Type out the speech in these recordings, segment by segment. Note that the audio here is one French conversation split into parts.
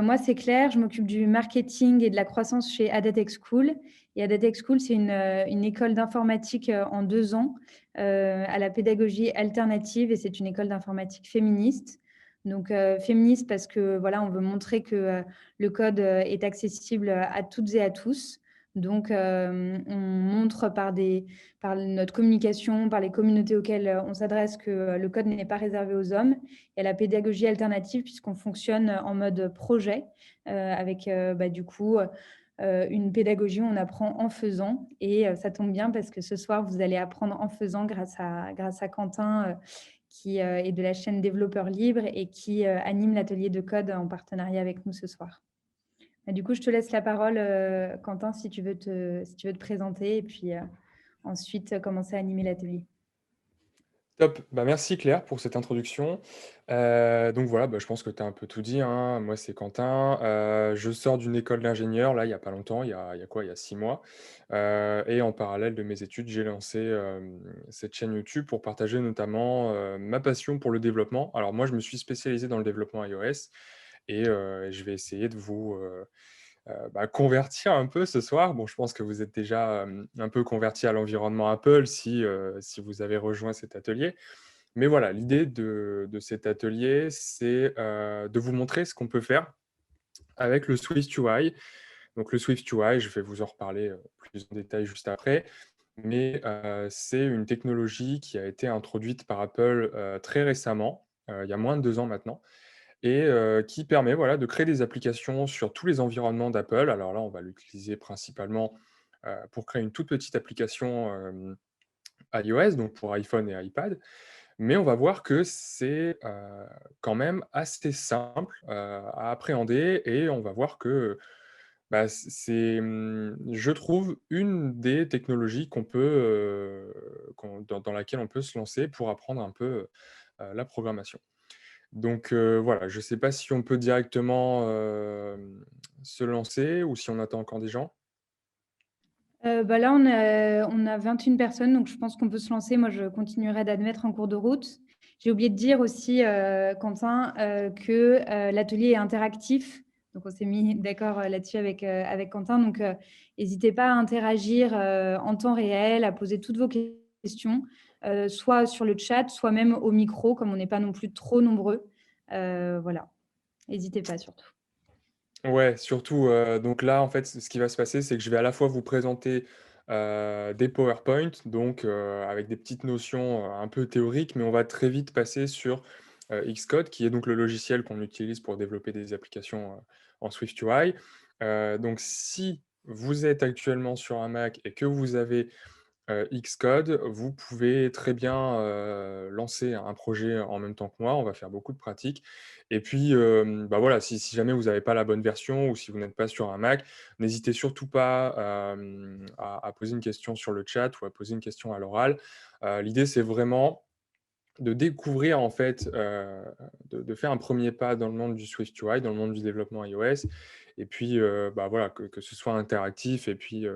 Moi, c'est Claire, je m'occupe du marketing et de la croissance chez Adatech School. Et Adatech School, c'est une école d'informatique en 2 ans à la pédagogie alternative et c'est une école d'informatique féministe. Donc, féministe parce que voilà, on veut montrer que le code est accessible à toutes et à tous. Donc, on montre par notre communication, par les communautés auxquelles on s'adresse que le code n'est pas réservé aux hommes et à la pédagogie alternative puisqu'on fonctionne en mode projet avec du coup une pédagogie où on apprend en faisant et ça tombe bien parce que ce soir vous allez apprendre en faisant grâce à Quentin qui est de la chaîne Développeurs Libres et qui anime l'atelier de code en partenariat avec nous ce soir. Du coup, je te laisse la parole, Quentin, si tu veux te présenter et puis ensuite commencer à animer l'atelier. Top. Bah, merci Claire pour cette introduction. Donc voilà, bah, je pense que tu as un peu tout dit, hein. Moi, c'est Quentin. Je sors d'une école d'ingénieur, là, il y a pas longtemps, il y a quoi? Il y a 6 mois. Et en parallèle de mes études, j'ai lancé, cette chaîne YouTube pour partager notamment, ma passion pour le développement. Alors moi, je me suis spécialisé dans le développement iOS et je vais essayer de vous, convertir un peu ce soir. Bon, je pense que vous êtes déjà, un peu convertis à l'environnement Apple si vous avez rejoint cet atelier. Mais voilà, l'idée de cet atelier, c'est, de vous montrer ce qu'on peut faire avec le SwiftUI. Donc le SwiftUI, je vais vous en reparler, plus en détail juste après. Mais, c'est une technologie qui a été introduite par Apple, très récemment, il y a moins de 2 ans maintenant et qui permet, voilà, de créer des applications sur tous les environnements d'Apple. Alors là, on va l'utiliser principalement, pour créer une toute petite application, iOS, donc pour iPhone et iPad. Mais on va voir que c'est, quand même assez simple, à appréhender et on va voir que, bah, je trouve, une des technologies dans laquelle on peut se lancer pour apprendre un peu, la programmation. Donc voilà, je ne sais pas si on peut directement, se lancer ou si on attend encore des gens? Là, on a 21 personnes, donc je pense qu'on peut se lancer. Moi, je continuerai d'admettre en cours de route. J'ai oublié de dire aussi, Quentin, que l'atelier est interactif. Donc, on s'est mis d'accord là-dessus avec Quentin. Donc, n'hésitez pas à interagir en temps réel, à poser toutes vos questions, soit sur le chat, soit même au micro, comme on n'est pas non plus trop nombreux. Voilà, n'hésitez pas surtout. Ouais, surtout, donc là, en fait, ce qui va se passer, c'est que je vais à la fois vous présenter, des PowerPoint, donc avec des petites notions, un peu théoriques, mais on va très vite passer sur, Xcode, qui est donc le logiciel qu'on utilise pour développer des applications, en SwiftUI. Donc si vous êtes actuellement sur un Mac et que vous avez Xcode, vous pouvez très bien, lancer un projet en même temps que moi. On va faire beaucoup de pratiques et puis, voilà, si jamais vous n'avez pas la bonne version ou si vous n'êtes pas sur un Mac, n'hésitez surtout pas, à poser une question sur le chat ou à poser une question à l'oral. L'idée, c'est vraiment de découvrir en fait, de faire un premier pas dans le monde du SwiftUI, dans le monde du développement iOS et puis, voilà, que ce soit interactif et puis,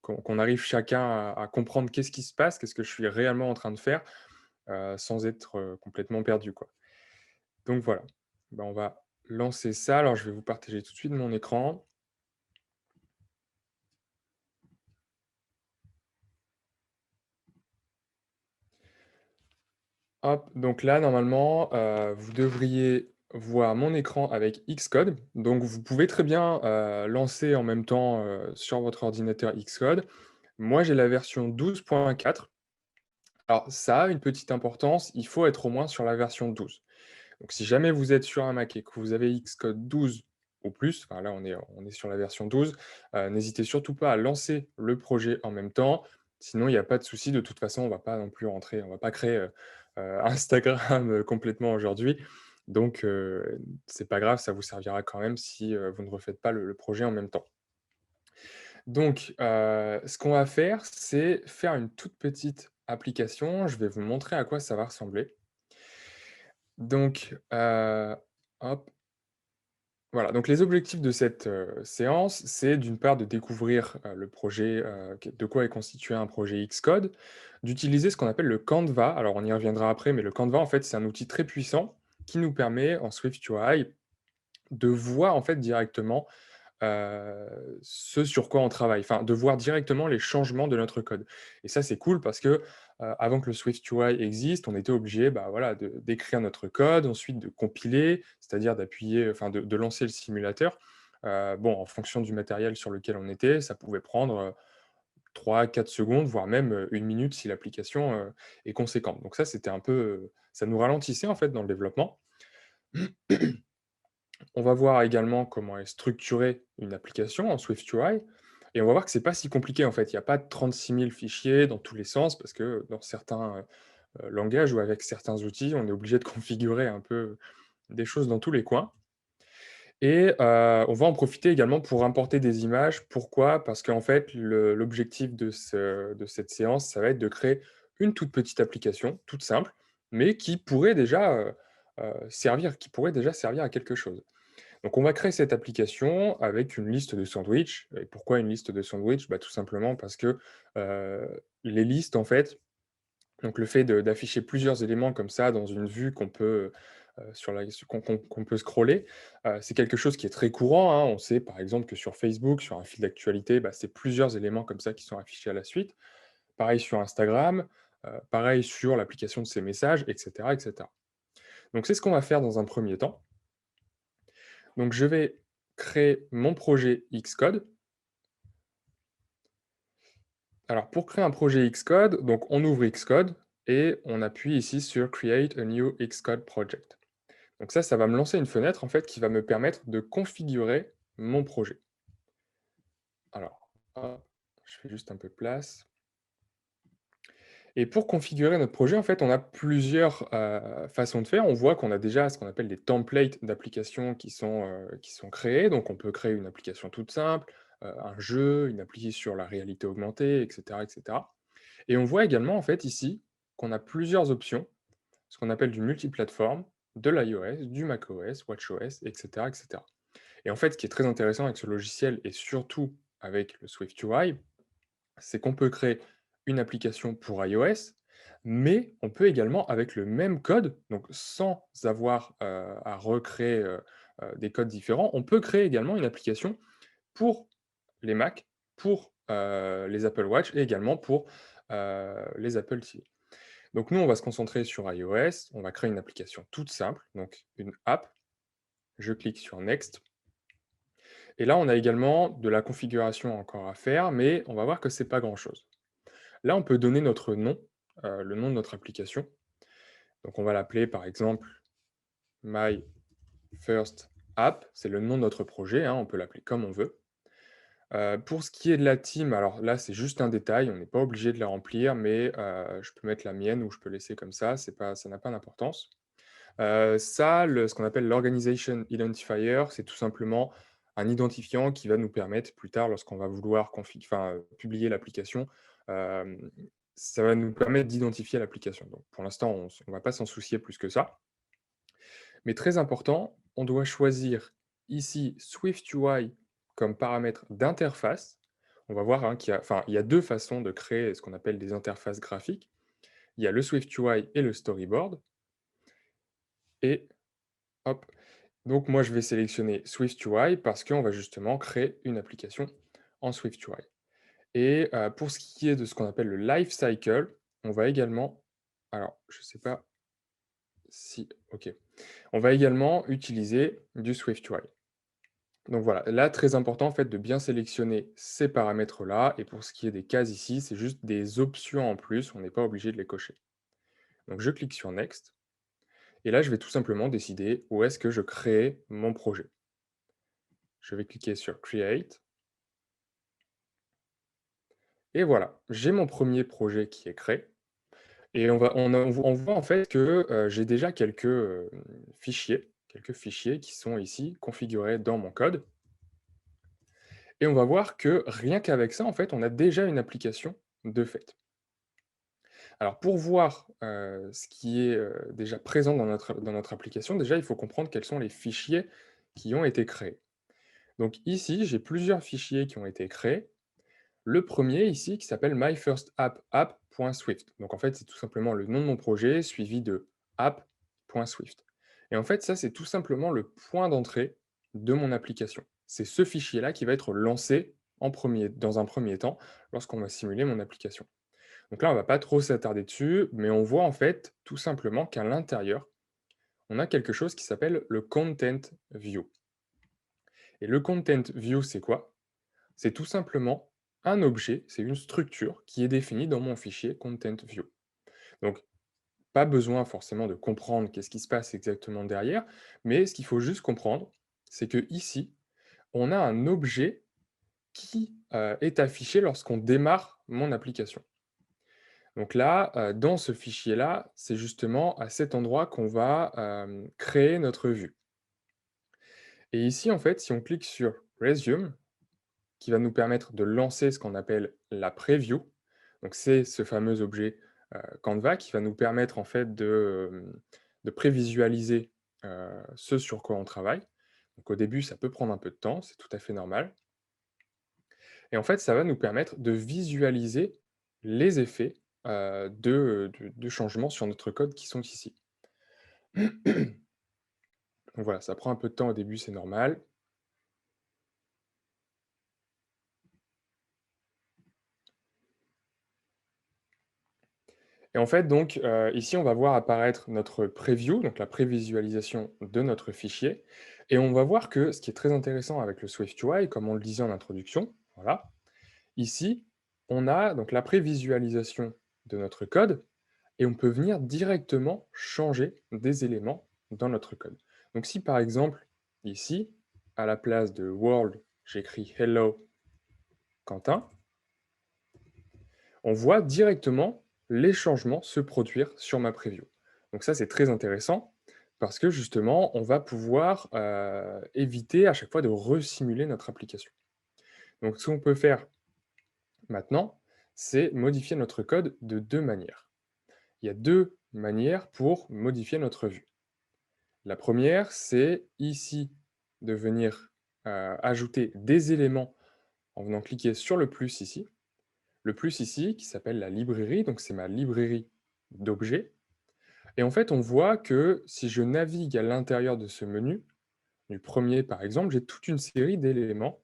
qu'on arrive chacun à comprendre qu'est-ce qui se passe, qu'est-ce que je suis réellement en train de faire, sans être, complètement perdu, quoi. Donc voilà, on va lancer ça. Alors je vais vous partager tout de suite mon écran. Hop, donc là normalement, vous devriez voir mon écran avec Xcode. Donc vous pouvez très bien, lancer en même temps, sur votre ordinateur Xcode. Moi j'ai la version 12.4. Alors ça a une petite importance, il faut être au moins sur la version 12. Donc si jamais vous êtes sur un Mac et que vous avez Xcode 12 ou plus, enfin là on est sur la version 12, n'hésitez surtout pas à lancer le projet en même temps. Sinon il y a pas de souci, de toute façon on va pas non plus rentrer, on va pas créer, Instagram, complètement aujourd'hui. Donc c'est pas grave, ça vous servira quand même si, vous ne refaites pas le projet en même temps. Donc ce qu'on va faire, c'est faire une toute petite application. Je vais vous montrer à quoi ça va ressembler. Donc hop. Voilà, donc les objectifs de cette, séance, c'est d'une part de découvrir, le projet, de quoi est constitué un projet Xcode, d'utiliser ce qu'on appelle le Canva. Alors on y reviendra après, mais le Canva, en fait, c'est un outil très puissant qui nous permet en SwiftUI de voir en fait directement ce sur quoi on travaille, enfin de voir directement les changements de notre code. Et ça, c'est cool parce que, avant que le SwiftUI existe, on était obligé, bah, voilà, d'écrire notre code, ensuite de compiler, c'est-à-dire d'appuyer, enfin de lancer le simulateur. Bon, en fonction du matériel sur lequel on était, ça pouvait prendre, 3-4 secondes, voire même, 1 minute si l'application, est conséquente. Donc ça, c'était un peu, ça nous ralentissait en fait dans le développement. On va voir également comment est structurée une application en SwiftUI et on va voir que c'est pas si compliqué en fait. Il y a pas 36 000 fichiers dans tous les sens parce que dans certains, langages ou avec certains outils, on est obligé de configurer un peu des choses dans tous les coins et on va en profiter également pour importer des images. Pourquoi? Parce qu'en fait, l'objectif de cette séance, ça va être de créer une toute petite application, toute simple, mais qui pourrait déjà servir à quelque chose. Donc on va créer cette application avec une liste de sandwichs. Et pourquoi une liste de sandwichs? Bah, tout simplement parce que, les listes en fait, donc le fait d'afficher plusieurs éléments comme ça dans une vue qu'on peut, sur la qu'on peut scroller, c'est quelque chose qui est très courant, hein. On sait par exemple que sur Facebook, sur un fil d'actualité, bah, c'est plusieurs éléments comme ça qui sont affichés à la suite. Pareil sur Instagram, pareil sur l'application de ces messages et cetera et cetera. Donc c'est ce qu'on va faire dans un premier temps. Donc je vais créer mon projet Xcode. Alors pour créer un projet Xcode, donc on ouvre Xcode et on appuie ici sur Create a new Xcode project. Donc ça va me lancer une fenêtre en fait qui va me permettre de configurer mon projet. Alors, hop, je fais juste un peu de place. Et pour configurer notre projet, en fait, on a plusieurs façons de faire. On voit qu'on a déjà ce qu'on appelle des templates d'applications qui sont créés. Donc, on peut créer une application toute simple, un jeu, une appli sur la réalité augmentée, etc., etc. Et on voit également, en fait, ici, qu'on a plusieurs options, ce qu'on appelle du multiplateforme, de l'iOS, du macOS, watchOS, etc., etc. Et en fait, ce qui est très intéressant avec ce logiciel, et surtout avec le SwiftUI, c'est qu'on peut créer une application pour iOS, mais on peut également, avec le même code, donc sans avoir à recréer des codes différents, on peut créer également une application pour les Mac, pour les Apple Watch et également pour les Apple TV. Donc nous, on va se concentrer sur iOS, on va créer une application toute simple, donc une app. Je clique sur Next. Et là, on a également de la configuration encore à faire, mais on va voir que c'est pas grand-chose. Là, on peut donner notre nom, le nom de notre application. Donc, on va l'appeler par exemple My First App. C'est le nom de notre projet, hein, on peut l'appeler comme on veut. Pour ce qui est de la team, alors là, c'est juste un détail, on n'est pas obligé de la remplir, mais je peux mettre la mienne ou je peux laisser comme ça, ça n'a pas d'importance. Ce qu'on appelle l'Organization Identifier, c'est tout simplement un identifiant qui va nous permettre plus tard, lorsqu'on va vouloir publier l'application, hem, ça va nous permettre d'identifier l'application. Donc pour l'instant, on ne va pas s'en soucier plus que ça. Mais très important, on doit choisir ici SwiftUI comme paramètre d'interface. On va voir, hein, il y a 2 façons de créer ce qu'on appelle des interfaces graphiques. Il y a le SwiftUI et le storyboard et hop. Donc moi, je vais sélectionner SwiftUI parce qu'on va justement créer une application en SwiftUI. Et pour ce qui est de ce qu'on appelle le life cycle, on va également alors je ne sais pas si OK. On va également utiliser du SwiftUI. Donc voilà, là, très important en fait de bien sélectionner ces paramètres-là et pour ce qui est des cases ici, c'est juste des options en plus, on n'est pas obligé de les cocher. Donc je clique sur Next et là, je vais tout simplement décider où est-ce que je crée mon projet. Je vais cliquer sur Create. Et voilà, j'ai mon premier projet qui est créé et on voit en fait que, j'ai déjà quelques fichiers qui sont ici configurés dans mon code et on va voir que rien qu'avec ça, en fait, on a déjà une application de fait. Alors pour voir, ce qui est, déjà présent dans notre application, déjà il faut comprendre quels sont les fichiers qui ont été créés. Donc ici, j'ai plusieurs fichiers qui ont été créés. Le premier ici qui s'appelle myfirstapp.swift. Donc en fait, c'est tout simplement le nom de mon projet suivi de app.swift. Et en fait, ça, c'est tout simplement le point d'entrée de mon application. C'est ce fichier-là qui va être lancé dans un premier temps lorsqu'on va simuler mon application. Donc là, on ne va pas trop s'attarder dessus, mais on voit en fait tout simplement qu'à l'intérieur, on a quelque chose qui s'appelle le Content View. Et le Content View, c'est quoi? C'est tout simplement un objet, c'est une structure qui est définie dans mon fichier Content View. Donc, pas besoin forcément de comprendre qu'est-ce qui se passe exactement derrière, mais ce qu'il faut juste comprendre, c'est que ici, on a un objet qui est affiché lorsqu'on démarre mon application. Donc là, dans ce fichier-là, c'est justement à cet endroit qu'on va créer notre vue. Et ici, en fait, si on clique sur Resume, qui va nous permettre de lancer ce qu'on appelle la preview. Donc c'est ce fameux objet Canva qui va nous permettre en fait de prévisualiser ce sur quoi on travaille. Donc au début, ça peut prendre un peu de temps, c'est tout à fait normal. Et en fait, ça va nous permettre de visualiser les effets de changements sur notre code qui sont ici. Donc voilà, ça prend un peu de temps au début, c'est normal. Et en fait, donc, ici, on va voir apparaître notre preview, donc la prévisualisation de notre fichier. Et on va voir que ce qui est très intéressant avec le SwiftUI, comme on le disait en introduction, voilà, ici, on a donc la prévisualisation de notre code et on peut venir directement changer des éléments dans notre code. Donc si par exemple, ici, à la place de world, j'écris hello Quentin, on voit directement les changements se produire sur ma preview. Donc ça, c'est très intéressant parce que justement, on va pouvoir éviter à chaque fois de resimuler notre application. Donc ce qu'on peut faire maintenant, c'est modifier notre code de deux manières. Il y a deux manières pour modifier notre vue. La première, c'est ici de venir ajouter des éléments en venant cliquer sur le plus ici. Le plus ici, qui s'appelle la librairie, donc c'est ma librairie d'objets. Et en fait, on voit que si je navigue à l'intérieur de ce menu, du premier par exemple, j'ai toute une série d'éléments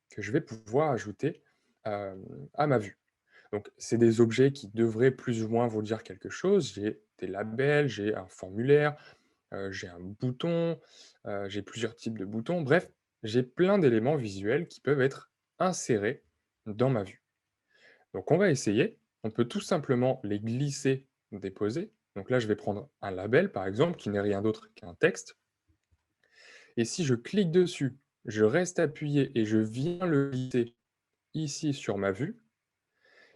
que je vais pouvoir ajouter à ma vue. Donc, c'est des objets qui devraient plus ou moins vous dire quelque chose. J'ai des labels, j'ai un formulaire, j'ai un bouton, j'ai plusieurs types de boutons. Bref, j'ai plein d'éléments visuels qui peuvent être insérés dans ma vue. Donc on va essayer. On peut tout simplement les glisser, déposer. Donc là, je vais prendre un label, par exemple, qui n'est rien d'autre qu'un texte. Et si je clique dessus, je reste appuyé et je viens le glisser ici sur ma vue,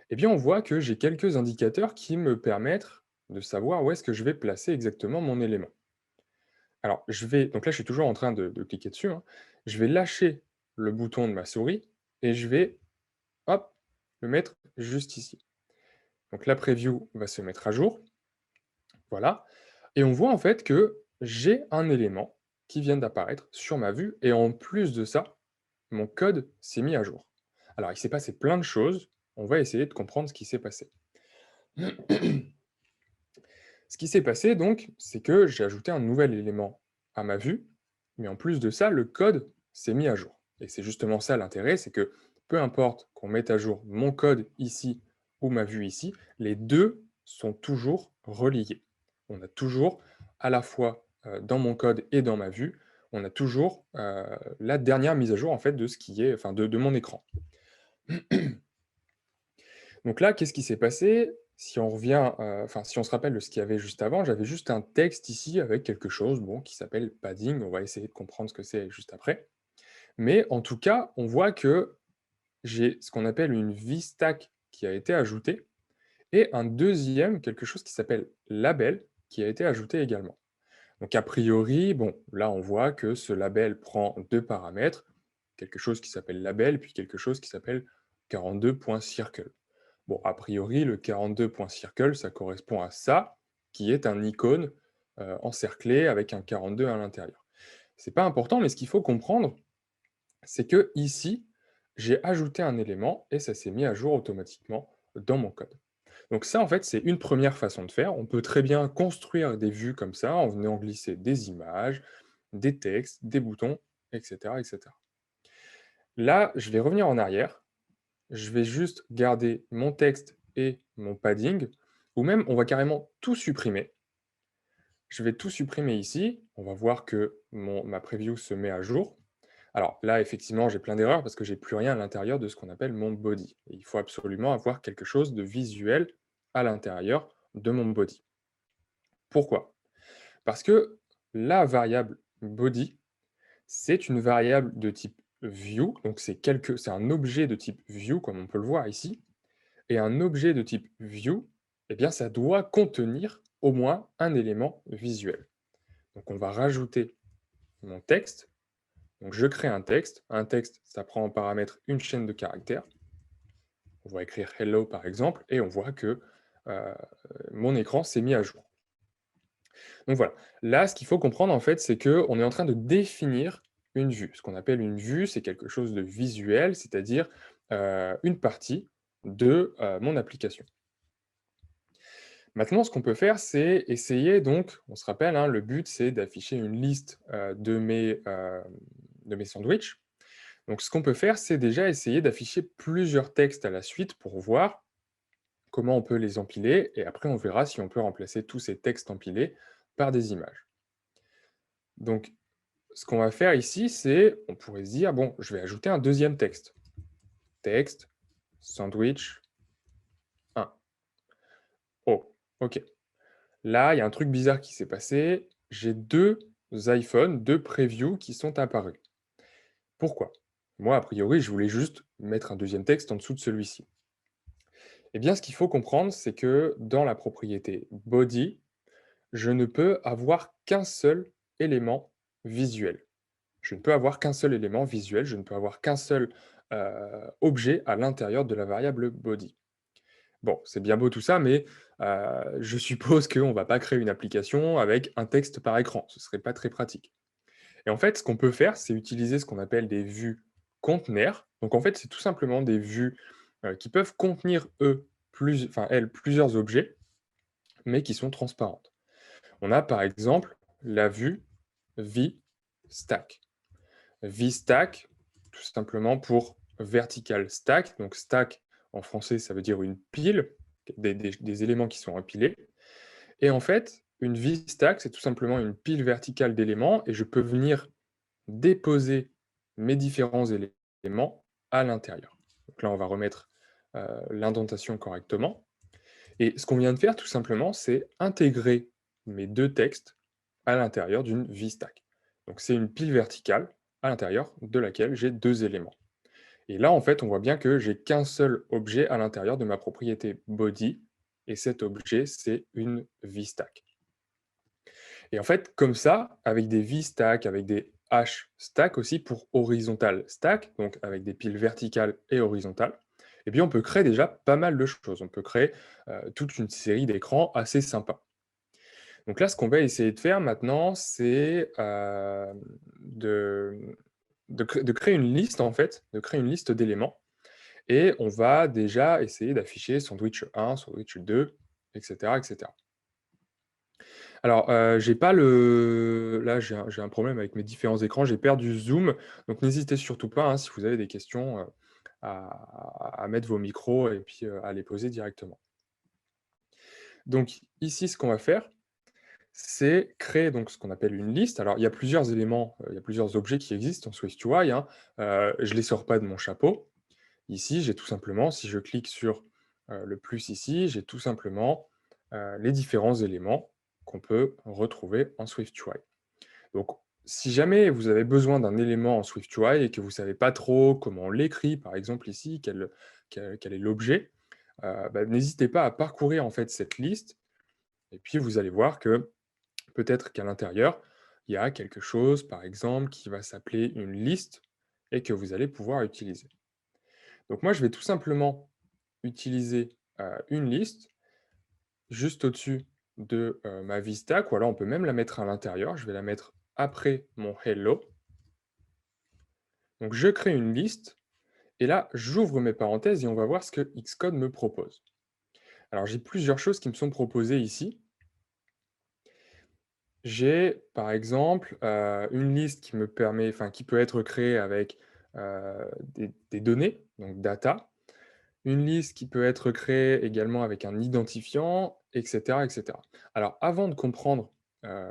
eh bien on voit que j'ai quelques indicateurs qui me permettent de savoir où est-ce que je vais placer exactement mon élément. Alors, donc là, je suis toujours en train de cliquer dessus, hein. Je vais lâcher le bouton de ma souris et je vais, hop, le mettre juste ici. Donc la preview va se mettre à jour. Voilà. Et on voit en fait que j'ai un élément qui vient d'apparaître sur ma vue et en plus de ça, mon code s'est mis à jour. Alors, il s'est passé plein de choses. On va essayer de comprendre ce qui s'est passé. Ce qui s'est passé donc, c'est que j'ai ajouté un nouvel élément à ma vue, mais en plus de ça, le code s'est mis à jour. Et c'est justement ça l'intérêt, c'est que peu importe qu'on mette à jour mon code ici ou ma vue ici, les deux sont toujours reliés. On a toujours, à la fois dans mon code et dans ma vue, on a toujours la dernière mise à jour en fait de ce qui est, enfin de mon écran. Donc là, qu'est-ce qui s'est passé? Si on revient, enfin, si on se rappelle de ce qu'il y avait juste avant, j'avais juste un texte ici avec quelque chose, bon, qui s'appelle padding. On va essayer de comprendre ce que c'est juste après. Mais en tout cas, on voit que j'ai ce qu'on appelle une vstack qui a été ajoutée et un deuxième, quelque chose qui s'appelle label, qui a été ajouté également. Donc a priori, bon, là, on voit que ce label prend deux paramètres, quelque chose qui s'appelle label, puis quelque chose qui s'appelle 42.circle. Bon, a priori, le 42.circle, ça correspond à ça, qui est un icône encerclé avec un 42 à l'intérieur. C'est pas important, mais ce qu'il faut comprendre, c'est que ici, j'ai ajouté un élément et ça s'est mis à jour automatiquement dans mon code. Donc ça, en fait, c'est une première façon de faire. On peut très bien construire des vues comme ça en venant glisser des images, des textes, des boutons. etc., etc. Là, je vais revenir en arrière. Je vais juste garder mon texte et mon padding, ou même on va carrément tout supprimer. Je vais tout supprimer ici. On va voir que ma preview se met à jour. Alors là, effectivement, j'ai plein d'erreurs parce que j'ai plus rien à l'intérieur de ce qu'on appelle mon body. Et il faut absolument avoir quelque chose de visuel à l'intérieur de mon body. Pourquoi? Parce que la variable body, c'est une variable de type view, donc c'est un objet de type view, comme on peut le voir ici. Et un objet de type view, eh bien, ça doit contenir au moins un élément visuel. Donc on va rajouter mon texte. Donc je crée un texte. Un texte, ça prend en paramètre une chaîne de caractères. On va écrire hello par exemple, et on voit que euh, mon écran s'est mis à jour. Donc voilà. Là, ce qu'il faut comprendre en fait, c'est qu'on est en train de définir une vue. Ce qu'on appelle une vue, c'est quelque chose de visuel, c'est-à-dire une partie de mon application. Maintenant, ce qu'on peut faire, c'est essayer, donc, on se rappelle, hein, le but, c'est d'afficher une liste de mes sandwichs. Donc, ce qu'on peut faire, c'est déjà essayer d'afficher plusieurs textes à la suite pour voir comment on peut les empiler, et après, on verra si on peut remplacer tous ces textes empilés par des images. Donc, ce qu'on va faire ici, c'est, on pourrait se dire, bon, je vais ajouter un deuxième texte. Texte, sandwich, 1. Oh, ok. Là, il y a un truc bizarre qui s'est passé. J'ai deux iPhones, deux previews qui sont apparus. Pourquoi? Moi, a priori, je voulais juste mettre un deuxième texte en dessous de celui-ci. Eh bien, ce qu'il faut comprendre, c'est que dans la propriété body, je ne peux avoir qu'un seul élément visuel. Je ne peux avoir qu'un seul élément visuel, je ne peux avoir qu'un seul objet à l'intérieur de la variable body. Bon, c'est bien beau tout ça, mais je suppose qu'on ne va pas créer une application avec un texte par écran. Ce ne serait pas très pratique. Et en fait, ce qu'on peut faire, c'est utiliser ce qu'on appelle des vues conteneurs. Donc en fait, c'est tout simplement des vues qui peuvent contenir, elles, plusieurs objets, mais qui sont transparentes. On a par exemple la vue VStack. VStack, tout simplement pour vertical stack. Donc stack, en français, ça veut dire une pile, des éléments qui sont empilés. Et en fait, une VStack, c'est tout simplement une pile verticale d'éléments, et je peux venir déposer mes différents éléments à l'intérieur. Donc là, on va remettre l'indentation correctement. Et ce qu'on vient de faire, tout simplement, c'est intégrer mes deux textes à l'intérieur d'une VStack. Donc c'est une pile verticale à l'intérieur de laquelle j'ai deux éléments. Et là, en fait, on voit bien que j'ai qu'un seul objet à l'intérieur de ma propriété body, et cet objet, c'est une VStack. Et en fait, comme ça, avec des VStack, avec des HStack aussi pour horizontal stack, donc avec des piles verticales et horizontales, eh bien, on peut créer déjà pas mal de choses. On peut créer toute une série d'écrans assez sympas. Donc là, ce qu'on va essayer de faire maintenant, c'est de créer une liste, en fait, de créer une liste d'éléments. Et on va déjà essayer d'afficher sandwich 1, sandwich 2, etc., etc. Alors, j'ai pas le là, j'ai un problème avec mes différents écrans, j'ai perdu zoom, donc n'hésitez surtout pas, hein, si vous avez des questions, à mettre vos micros et puis, à les poser directement. Donc ici, ce qu'on va faire, c'est créer donc ce qu'on appelle une liste. Alors, il y a plusieurs éléments, il y a plusieurs objets qui existent en SwiftUI, hein, je les sors pas de mon chapeau. Ici, j'ai tout simplement, si je clique sur, le plus ici, j'ai tout simplement, les différents éléments qu'on peut retrouver en SwiftUI. Donc, si jamais vous avez besoin d'un élément en SwiftUI et que vous ne savez pas trop comment on l'écrit, par exemple ici, quel est l'objet, bah, n'hésitez pas à parcourir en fait cette liste, et puis vous allez voir que peut-être qu'à l'intérieur, il y a quelque chose, par exemple, qui va s'appeler une liste et que vous allez pouvoir utiliser. Donc moi, je vais tout simplement utiliser une liste juste au-dessus de ma VStack, ou alors on peut même la mettre à l'intérieur. Je vais la mettre après mon hello. Donc je crée une liste, et là, j'ouvre mes parenthèses et on va voir ce que Xcode me propose. Alors j'ai plusieurs choses qui me sont proposées ici. J'ai, par exemple, une liste qui me permet enfin, qui peut être créée avec, des données, donc data. Une liste qui peut être créée également avec un identifiant et cetera et cetera. Alors avant de comprendre, heu,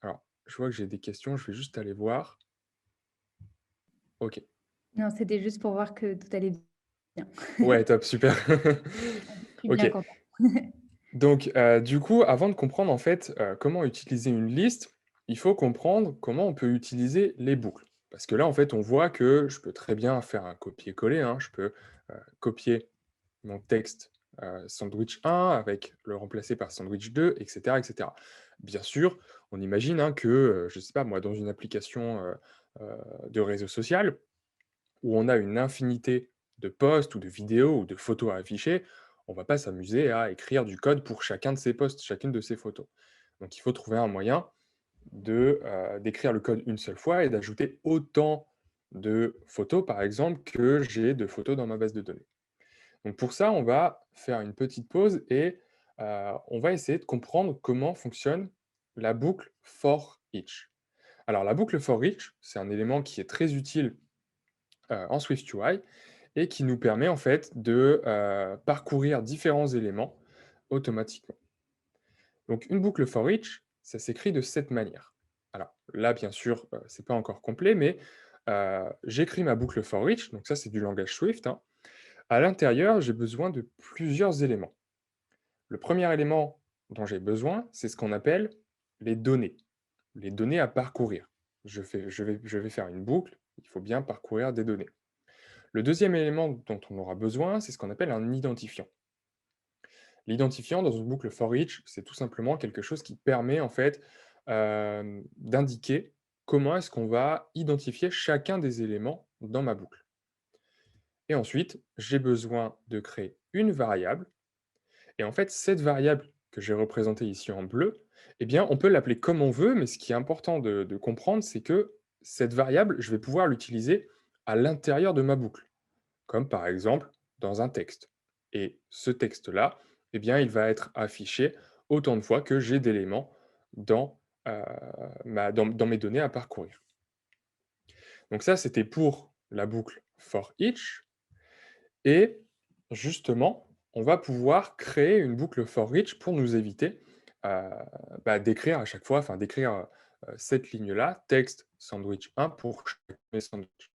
alors je vois que j'ai des questions, je vais juste aller voir. OK. Non, c'était juste pour voir que tout allait bien. Ouais, top, super. Je suis bien OK. contente. Donc, du coup, avant de comprendre en fait, comment utiliser une liste, il faut comprendre comment on peut utiliser les boucles. Parce que là, en fait, on voit que je peux très bien faire un copier-coller, hein. Je peux, copier mon texte, sandwich 1 avec le remplacer par sandwich 2 et cetera et cetera. Bien sûr, on imagine, hein, que, je ne sais pas moi, dans une application, de réseau social, où on a une infinité de posts ou de vidéos ou de photos à afficher, on va pas s'amuser à écrire du code pour chacun de ces posts, chacune de ces photos. Donc il faut trouver un moyen d'écrire le code une seule fois et d'ajouter autant de photos, par exemple, que j'ai de photos dans ma base de données. Donc pour ça, on va faire une petite pause et on va essayer de comprendre comment fonctionne la boucle for each. Alors la boucle for each, c'est un élément qui est très utile en SwiftUI et qui nous permet en fait de, parcourir différents éléments automatiquement. Donc une boucle for each, ça s'écrit de cette manière. Alors là, bien sûr, c'est pas encore complet, mais, j'écris ma boucle for each, donc ça, c'est du langage Swift, hein. À l'intérieur, j'ai besoin de plusieurs éléments. Le premier élément dont j'ai besoin, c'est ce qu'on appelle les données à parcourir. Je vais faire une boucle, il faut bien parcourir des données. Le deuxième élément dont on aura besoin, c'est ce qu'on appelle un identifiant. L'identifiant dans une boucle for each, c'est tout simplement quelque chose qui permet en fait, d'indiquer comment est-ce qu'on va identifier chacun des éléments dans ma boucle. Et ensuite, j'ai besoin de créer une variable et en fait, cette variable que j'ai représentée ici en bleu, eh bien, on peut l'appeler comme on veut, mais ce qui est important de comprendre, c'est que cette variable, je vais pouvoir l'utiliser à l'intérieur de ma boucle, comme par exemple dans un texte. Et ce texte-là, eh bien, il va être affiché autant de fois que j'ai d'éléments dans, dans mes données à parcourir. Donc ça, c'était pour la boucle for each. Et justement, on va pouvoir créer une boucle for each pour nous éviter d'écrire à chaque fois, enfin d'écrire cette ligne-là, texte sandwich 1 pour chaque mes sandwichs.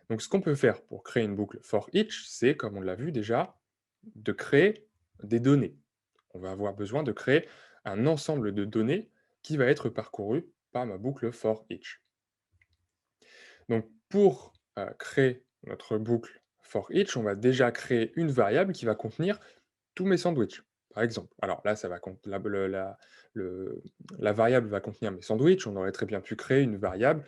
Donc, ce qu'on peut faire pour créer une boucle for each, c'est, comme on l'a vu déjà, de créer des données. On va avoir besoin de créer un ensemble de données qui va être parcouru par ma boucle for each. Donc, pour créer notre boucle for each, on va déjà créer une variable qui va contenir tous mes sandwichs, par exemple. Alors là, ça va le la variable va contenir mes sandwichs. On aurait très bien pu créer une variable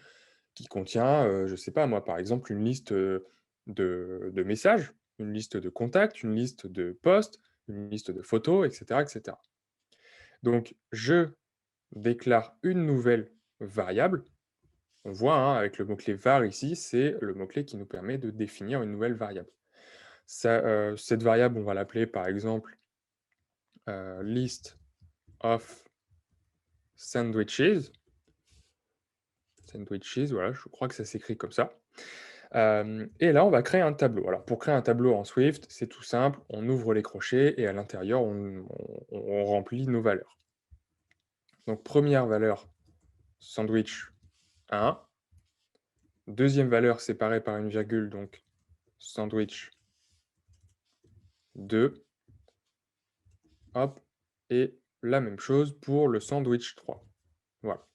qui contient, je ne sais pas moi, par exemple, une liste, de messages, une liste de contacts, une liste de posts, une liste de photos et cetera et cetera. Donc je déclare une nouvelle variable. On voit, hein, avec le mot-clé var ici, c'est le mot-clé qui nous permet de définir une nouvelle variable. Cette variable, on va l'appeler par exemple, list of sandwiches. Sandwiches, voilà, je crois que ça s'écrit comme ça. Et là, on va créer un tableau. Alors pour créer un tableau en Swift, c'est tout simple, on ouvre les crochets et à l'intérieur, on remplit nos valeurs. Donc première valeur, sandwich 1. Deuxième valeur séparée par une virgule, donc sandwich 2. Hop, et la même chose pour le sandwich 3. Voilà.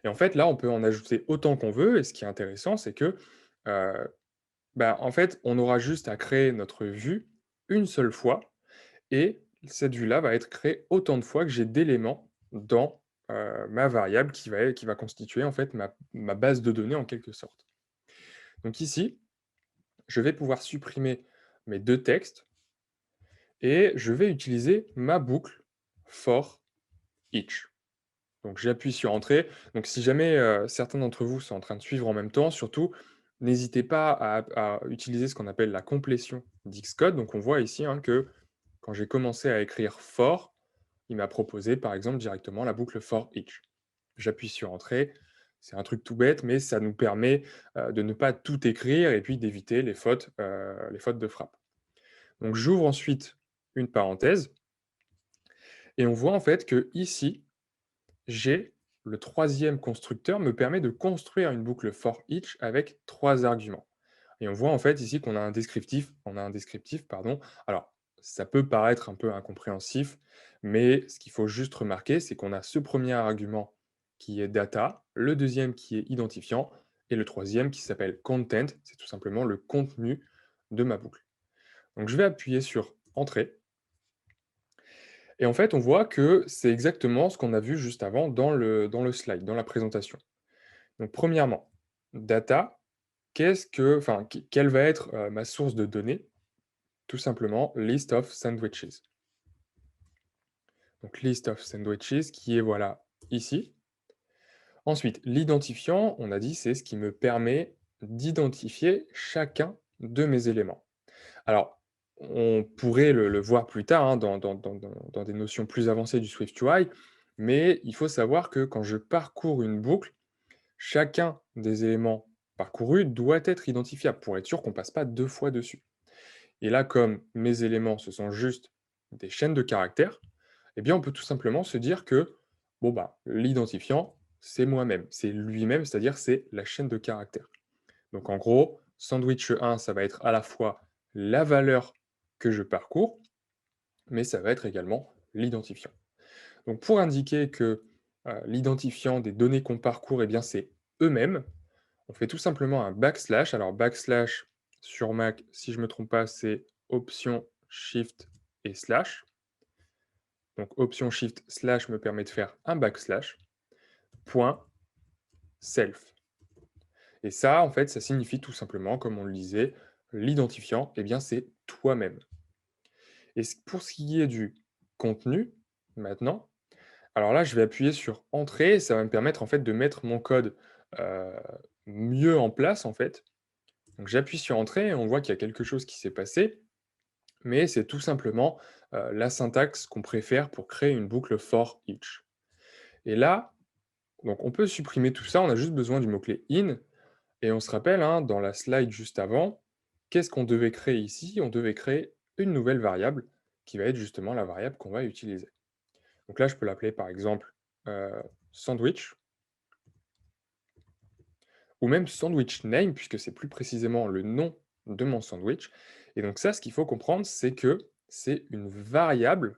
Et en fait, là, on peut en ajouter autant qu'on veut et ce qui est intéressant, c'est que, heu, en fait, on aura juste à créer notre vue une seule fois et cette vue-là va être créée autant de fois que j'ai d'éléments dans, ma variable qui va constituer, en fait, ma base de données en quelque sorte. Donc ici, je vais pouvoir supprimer mes 2 textes et je vais utiliser ma boucle for each. Donc j'appuie sur entrée. Donc si jamais, certains d'entre vous sont en train de suivre en même temps, surtout, n'hésitez pas à utiliser ce qu'on appelle la complétion d'Xcode. Donc on voit ici, hein, que quand j'ai commencé à écrire for, il m'a proposé par exemple directement la boucle for each. J'appuie sur Entrée. C'est un truc tout bête, mais ça nous permet de ne pas tout écrire et puis d'éviter les fautes de frappe. Donc j'ouvre ensuite une parenthèse et on voit en fait que ici, j'ai le troisième constructeur me permet de construire une boucle for each avec 3 arguments. Et on voit en fait ici qu'on a un descriptif, pardon. Alors, ça peut paraître un peu incompréhensif, mais ce qu'il faut juste remarquer, c'est qu'on a ce premier argument qui est data, le deuxième qui est identifiant, et le troisième qui s'appelle content, c'est tout simplement le contenu de ma boucle. Donc je vais appuyer sur Entrée, et en fait on voit que c'est exactement ce qu'on a vu juste avant dans le slide, dans la présentation. Donc premièrement, data, quelle va être ma source de données? Tout simplement, list of sandwiches. Donc list of sandwiches qui est voilà ici. Ensuite, l'identifiant, on a dit, c'est ce qui me permet d'identifier chacun de mes éléments. Alors, on pourrait le voir plus tard hein, dans des notions plus avancées du SwiftUI, mais il faut savoir que quand je parcours une boucle, chacun des éléments parcourus doit être identifiable pour être sûr qu'on ne passe pas 2 fois dessus. Et là, comme mes éléments, ce sont juste des chaînes de caractères, eh bien, on peut tout simplement se dire que bon, bah, l'identifiant, c'est moi-même, c'est lui-même, c'est-à-dire c'est la chaîne de caractères. Donc en gros, sandwich 1, ça va être à la fois la valeur que je parcours, mais ça va être également l'identifiant. Donc pour indiquer que l'identifiant des données qu'on parcourt, eh bien, c'est eux-mêmes, on fait tout simplement un backslash. Alors backslash sur Mac, si je ne me trompe pas, c'est option shift et slash. Donc option shift slash me permet de faire un backslash, point self. Et ça, en fait, ça signifie tout simplement, comme on le disait, l'identifiant, eh bien, c'est toi-même. Et pour ce qui est du contenu, maintenant, alors là, je vais appuyer sur Entrée, et ça va me permettre en fait de mettre mon code euh, mieux en place, en fait. Donc j'appuie sur Entrée et on voit qu'il y a quelque chose qui s'est passé, mais c'est tout simplement la syntaxe qu'on préfère pour créer une boucle for each. Et là, donc on peut supprimer tout ça, on a juste besoin du mot-clé in, et on se rappelle, hein, dans la slide juste avant, qu'est-ce qu'on devait créer ici? On devait créer une nouvelle variable qui va être justement la variable qu'on va utiliser. Donc là, je peux l'appeler par exemple sandwich, ou même sandwich name, puisque c'est plus précisément le nom de mon sandwich. Et donc ça, ce qu'il faut comprendre, c'est que c'est une variable.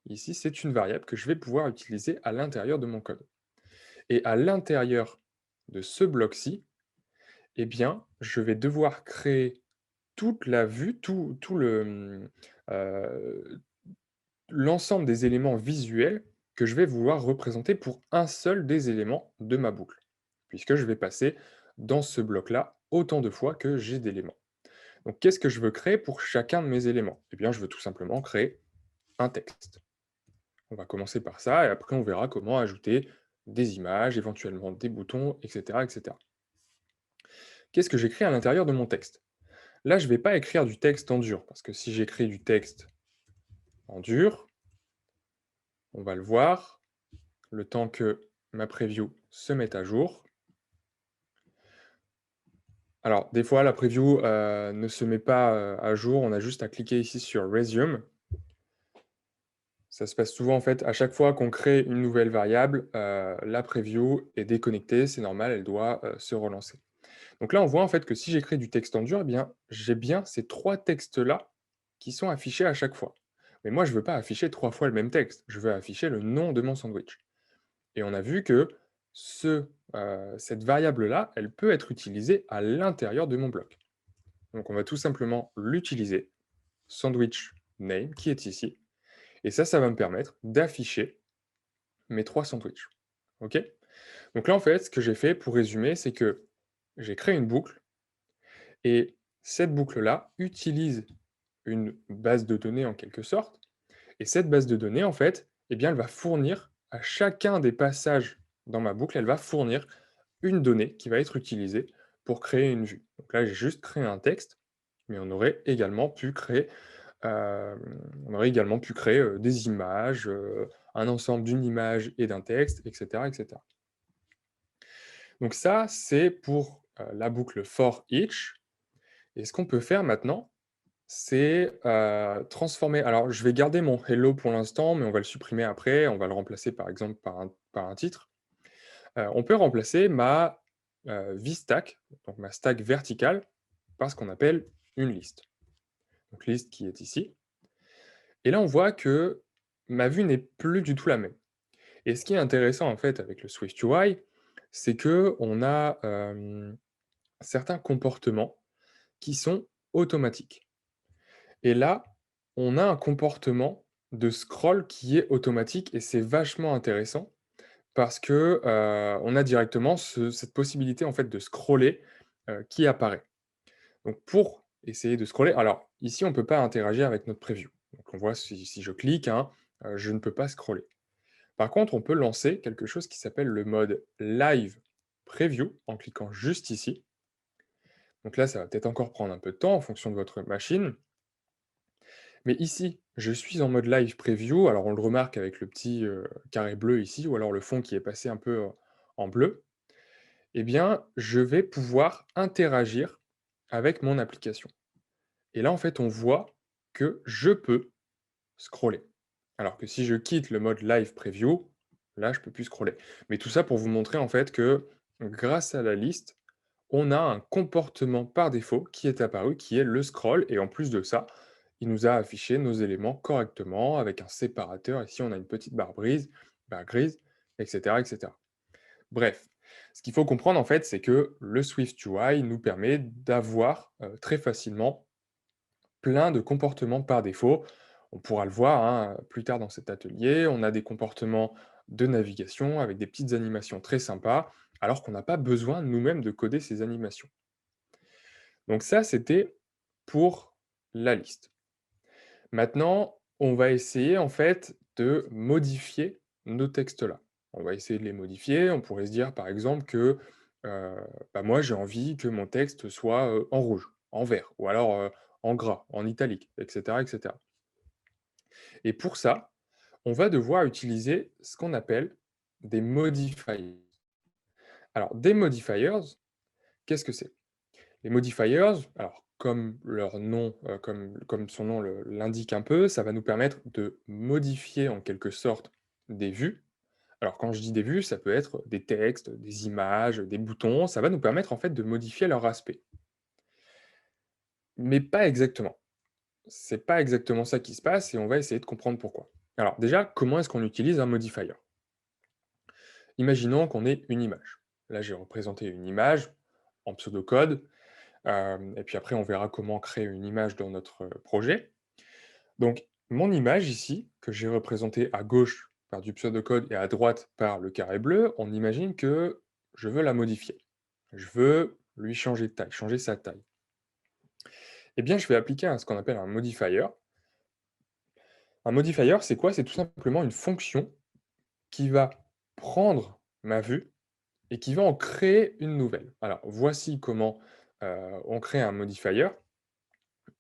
Ici, c'est une variable que je vais pouvoir utiliser à l'intérieur de mon code. Et à l'intérieur de ce bloc-ci, eh bien, je vais devoir créer toute la vue, heu, l'ensemble des éléments visuels que je vais vouloir représenter pour un seul des éléments de ma boucle, puisque je vais passer dans ce bloc-là autant de fois que j'ai d'éléments. Donc qu'est-ce que je veux créer pour chacun de mes éléments? Eh bien, je veux tout simplement créer un texte. On va commencer par ça et après on verra comment ajouter des images, éventuellement des boutons, et cetera, et cetera. Qu'est-ce que j'écris à l'intérieur de mon texte? Là, je ne vais pas écrire du texte en dur, parce que si j'écris du texte en dur, on va le voir, le temps que ma preview se mette à jour. Alors, des fois, la preview ne se met pas à jour, on a juste à cliquer ici sur Resume. Ça se passe souvent, en fait, à chaque fois qu'on crée une nouvelle variable, la preview est déconnectée, c'est normal, elle doit se relancer. Donc là, on voit en fait que si j'écris du texte en dur, eh bien, j'ai bien ces 3 textes-là qui sont affichés à chaque fois. Mais moi, je ne veux pas afficher 3 fois le même texte, je veux afficher le nom de mon sandwich. Et on a vu que cette variable-là, elle peut être utilisée à l'intérieur de mon bloc. Donc on va tout simplement l'utiliser, sandwich name, qui est ici. Et ça va me permettre d'afficher mes 3 sandwichs. OK? Donc là, en fait, ce que j'ai fait, pour résumer, c'est que j'ai créé une boucle. Et cette boucle-là utilise une base de données en quelque sorte, et cette base de données, en fait, eh bien, elle va fournir à chacun des passages dans ma boucle, elle va fournir une donnée qui va être utilisée pour créer une vue. Donc là, j'ai juste créé un texte, mais on aurait également pu créer des images, un ensemble d'une image et d'un texte, etc., etc. Donc ça, c'est pour la boucle for each. Et ce qu'on peut faire maintenant, c'est transformer. Alors, je vais garder mon hello pour l'instant, mais on va le supprimer après. On va le remplacer par exemple par un titre. On peut remplacer ma vstack, donc ma stack verticale, par ce qu'on appelle une liste. Donc liste qui est ici. Et là, on voit que ma vue n'est plus du tout la même. Et ce qui est intéressant en fait avec le Swift UI, c'est que on a certains comportements qui sont automatiques. Et là, on a un comportement de scroll qui est automatique et c'est vachement intéressant parce que on a directement cette possibilité en fait de scroller qui apparaît. Donc pour essayer de scroller, alors ici on ne peut pas interagir avec notre preview. Donc on voit si je clique, hein, je ne peux pas scroller. Par contre, on peut lancer quelque chose qui s'appelle le mode Live Preview en cliquant juste ici. Donc là, ça va peut-être encore prendre un peu de temps en fonction de votre machine. Mais ici, je suis en mode Live Preview. Alors on le remarque avec le petit carré bleu ici, ou alors le fond qui est passé un peu en bleu. Eh bien, je vais pouvoir interagir avec mon application. Et là, en fait, on voit que je peux scroller. Alors que si je quitte le mode Live Preview, là, je peux plus scroller. Mais tout ça pour vous montrer en fait que grâce à la liste, on a un comportement par défaut qui est apparu, qui est le scroll. Et en plus de ça, il nous a affiché nos éléments correctement avec un séparateur. Ici, on a une petite barre grise, etc., etc. Bref, ce qu'il faut comprendre en fait, c'est que le Swift UI nous permet d'avoir très facilement plein de comportements par défaut. On pourra le voir hein, plus tard dans cet atelier. On a des comportements de navigation avec des petites animations très sympas, alors qu'on n'a pas besoin nous-mêmes de coder ces animations. Donc ça, c'était pour la liste. Maintenant, on va essayer en fait de modifier nos textes-là. On va essayer de les modifier. On pourrait se dire par exemple que moi j'ai envie que mon texte soit en rouge, en vert, ou alors en gras, en italique, etc., etc. Et pour ça, on va devoir utiliser ce qu'on appelle des modifiers. Alors, des modifiers, qu'est-ce que c'est? Les modifiers, alors comme leur nom, comme son nom l'indique un peu, ça va nous permettre de modifier en quelque sorte des vues. Alors quand je dis des vues, ça peut être des textes, des images, des boutons, ça va nous permettre en fait de modifier leur aspect. Mais pas exactement. C'est pas exactement ça qui se passe et on va essayer de comprendre pourquoi. Alors déjà, comment est-ce qu'on utilise un modifier? Imaginons qu'on ait une image. Là, j'ai représenté une image en pseudocode, et puis après, on verra comment créer une image dans notre projet. Donc, mon image ici, que j'ai représentée à gauche par du pseudocode et à droite par le carré bleu, on imagine que je veux la modifier. Je veux lui changer de taille, changer sa taille. Eh bien, je vais appliquer ce qu'on appelle un modifier. Un modifier, c'est quoi? C'est tout simplement une fonction qui va prendre ma vue et qui va en créer une nouvelle. Alors, voici comment on crée un modifier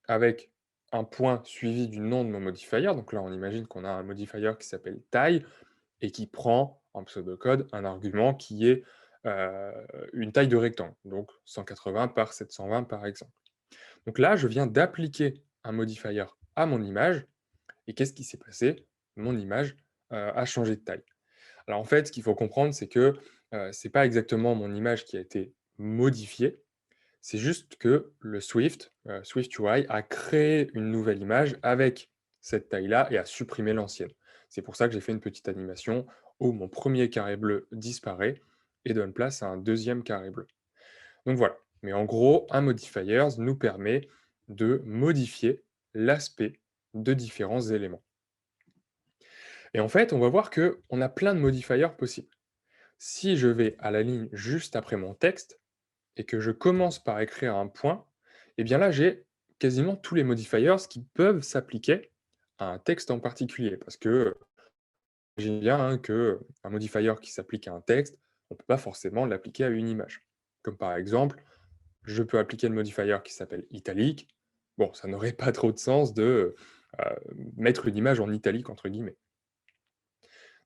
avec un point suivi du nom de mon modifier. Donc là, on imagine qu'on a un modifier qui s'appelle taille et qui prend en pseudocode un argument qui est une taille de rectangle, donc 180 par 720 par exemple. Donc là, je viens d'appliquer un modifier à mon image et qu'est-ce qui s'est passé? Mon image a changé de taille. Alors en fait, ce qu'il faut comprendre, c'est que c'est pas exactement mon image qui a été modifiée, c'est juste que le Swift, Swift UI, a créé une nouvelle image avec cette taille-là et a supprimé l'ancienne. C'est pour ça que j'ai fait une petite animation où mon premier carré bleu disparaît et donne place à un deuxième carré bleu. Donc voilà. Mais en gros, un modifier nous permet de modifier l'aspect de différents éléments. Et en fait, on va voir qu'on a plein de modifiers possibles. Si je vais à la ligne juste après mon texte et que je commence par écrire un point, eh bien là, j'ai quasiment tous les modifiers qui peuvent s'appliquer à un texte en particulier. Parce que j'imagine bien hein, qu'un modifier qui s'applique à un texte, on ne peut pas forcément l'appliquer à une image. Comme par exemple, je peux appliquer le modifier qui s'appelle italique. Bon, ça n'aurait pas trop de sens de mettre une image en italique, entre guillemets.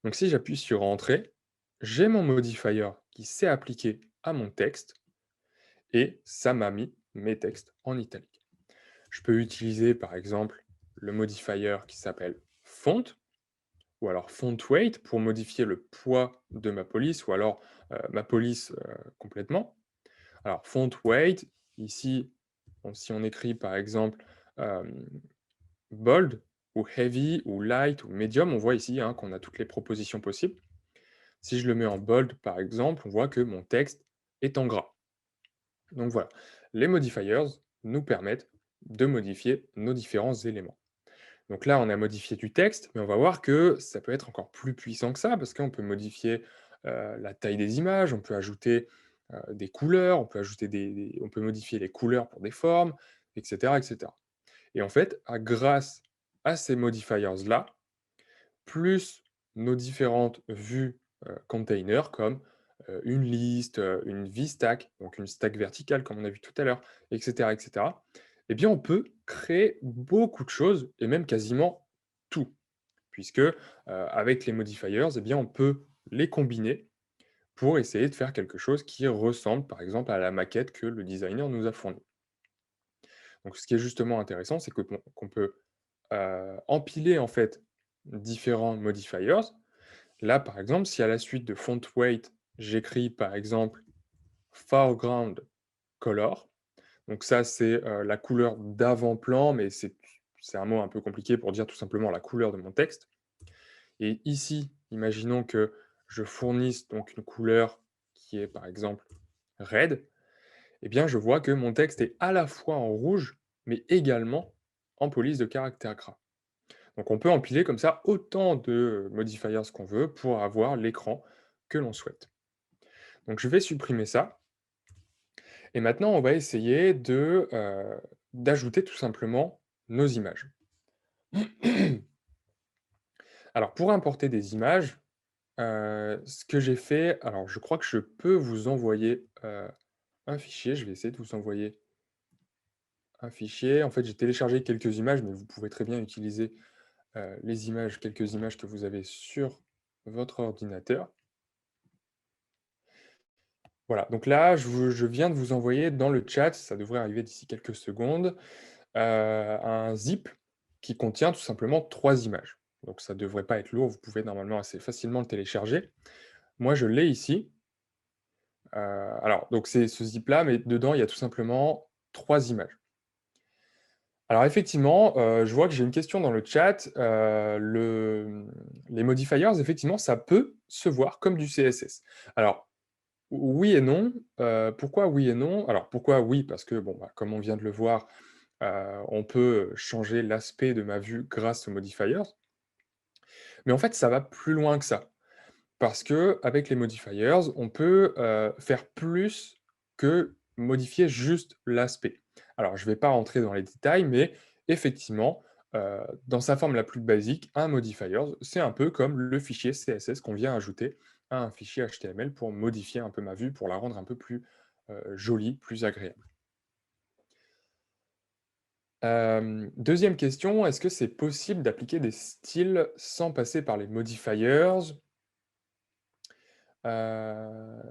Donc si j'appuie sur Entrée, j'ai mon modifier qui s'est appliqué à mon texte et ça m'a mis mes textes en italique. Je peux utiliser par exemple le modifier qui s'appelle font ou alors font weight pour modifier le poids de ma police ou alors ma police complètement. Alors font weight, ici, si on écrit par exemple bold ou heavy ou light ou medium, on voit ici hein, qu'on a toutes les propositions possibles. Si je le mets en bold par exemple, on voit que mon texte est en gras. Donc voilà, les modifiers nous permettent de modifier nos différents éléments. Donc là, on a modifié du texte, mais on va voir que ça peut être encore plus puissant que ça, parce qu'on peut modifier la taille des images, on peut ajouter des couleurs, on peut, on peut modifier les couleurs pour des formes, etc. etc. Et en fait, grâce à ces modifiers-là, plus nos différentes vues containers, comme une liste, une v-stack, donc une stack verticale, comme on a vu tout à l'heure, etc., eh bien, on peut créer beaucoup de choses, et même quasiment tout, puisque avec les modifiers, eh bien, on peut les combiner pour essayer de faire quelque chose qui ressemble, par exemple, à la maquette que le designer nous a fournie. Donc, ce qui est justement intéressant, c'est qu'on peut empiler, en fait, différents modifiers. Là, par exemple, si à la suite de font weight, j'écris, par exemple, foreground color, donc ça, c'est la couleur d'avant-plan, mais c'est un mot un peu compliqué pour dire tout simplement la couleur de mon texte. Et ici, imaginons que je fournisse donc une couleur qui est par exemple red, eh bien je vois que mon texte est à la fois en rouge, mais également en police de caractère gras. Donc on peut empiler comme ça autant de modifiers qu'on veut pour avoir l'écran que l'on souhaite. Donc je vais supprimer ça. Et maintenant, on va essayer d'ajouter tout simplement nos images. Alors pour importer des images, ce que j'ai fait, alors je crois que je peux vous envoyer, un fichier. Je vais essayer de vous envoyer un fichier. En fait, j'ai téléchargé quelques images, mais vous pouvez très bien utiliser, les images quelques images que vous avez sur votre ordinateur. Voilà, donc là, je viens de vous envoyer dans le chat, ça devrait arriver d'ici quelques secondes, un zip qui contient tout simplement 3 images. Donc ça ne devrait pas être lourd, vous pouvez normalement assez facilement le télécharger. Moi, je l'ai ici. Alors, donc c'est ce zip-là, mais dedans, il y a tout simplement 3 images. Alors effectivement, je vois que j'ai une question dans le chat. Les modifiers, effectivement, ça peut se voir comme du CSS. Alors, oui et non. Pourquoi oui et non? Alors pourquoi oui? Parce que, bon, bah, comme on vient de le voir, on peut changer l'aspect de ma vue grâce aux modifiers. Mais en fait, ça va plus loin que ça. Parce qu'avec les modifiers, on peut, faire plus que modifier juste l'aspect. Alors je ne vais pas rentrer dans les détails, mais effectivement, dans sa forme la plus basique, un modifier, c'est un peu comme le fichier CSS qu'on vient ajouter à un fichier HTML pour modifier un peu ma vue, pour la rendre un peu plus, jolie, plus agréable. 2e question, est-ce que c'est possible d'appliquer des styles sans passer par les modifiers? Heu,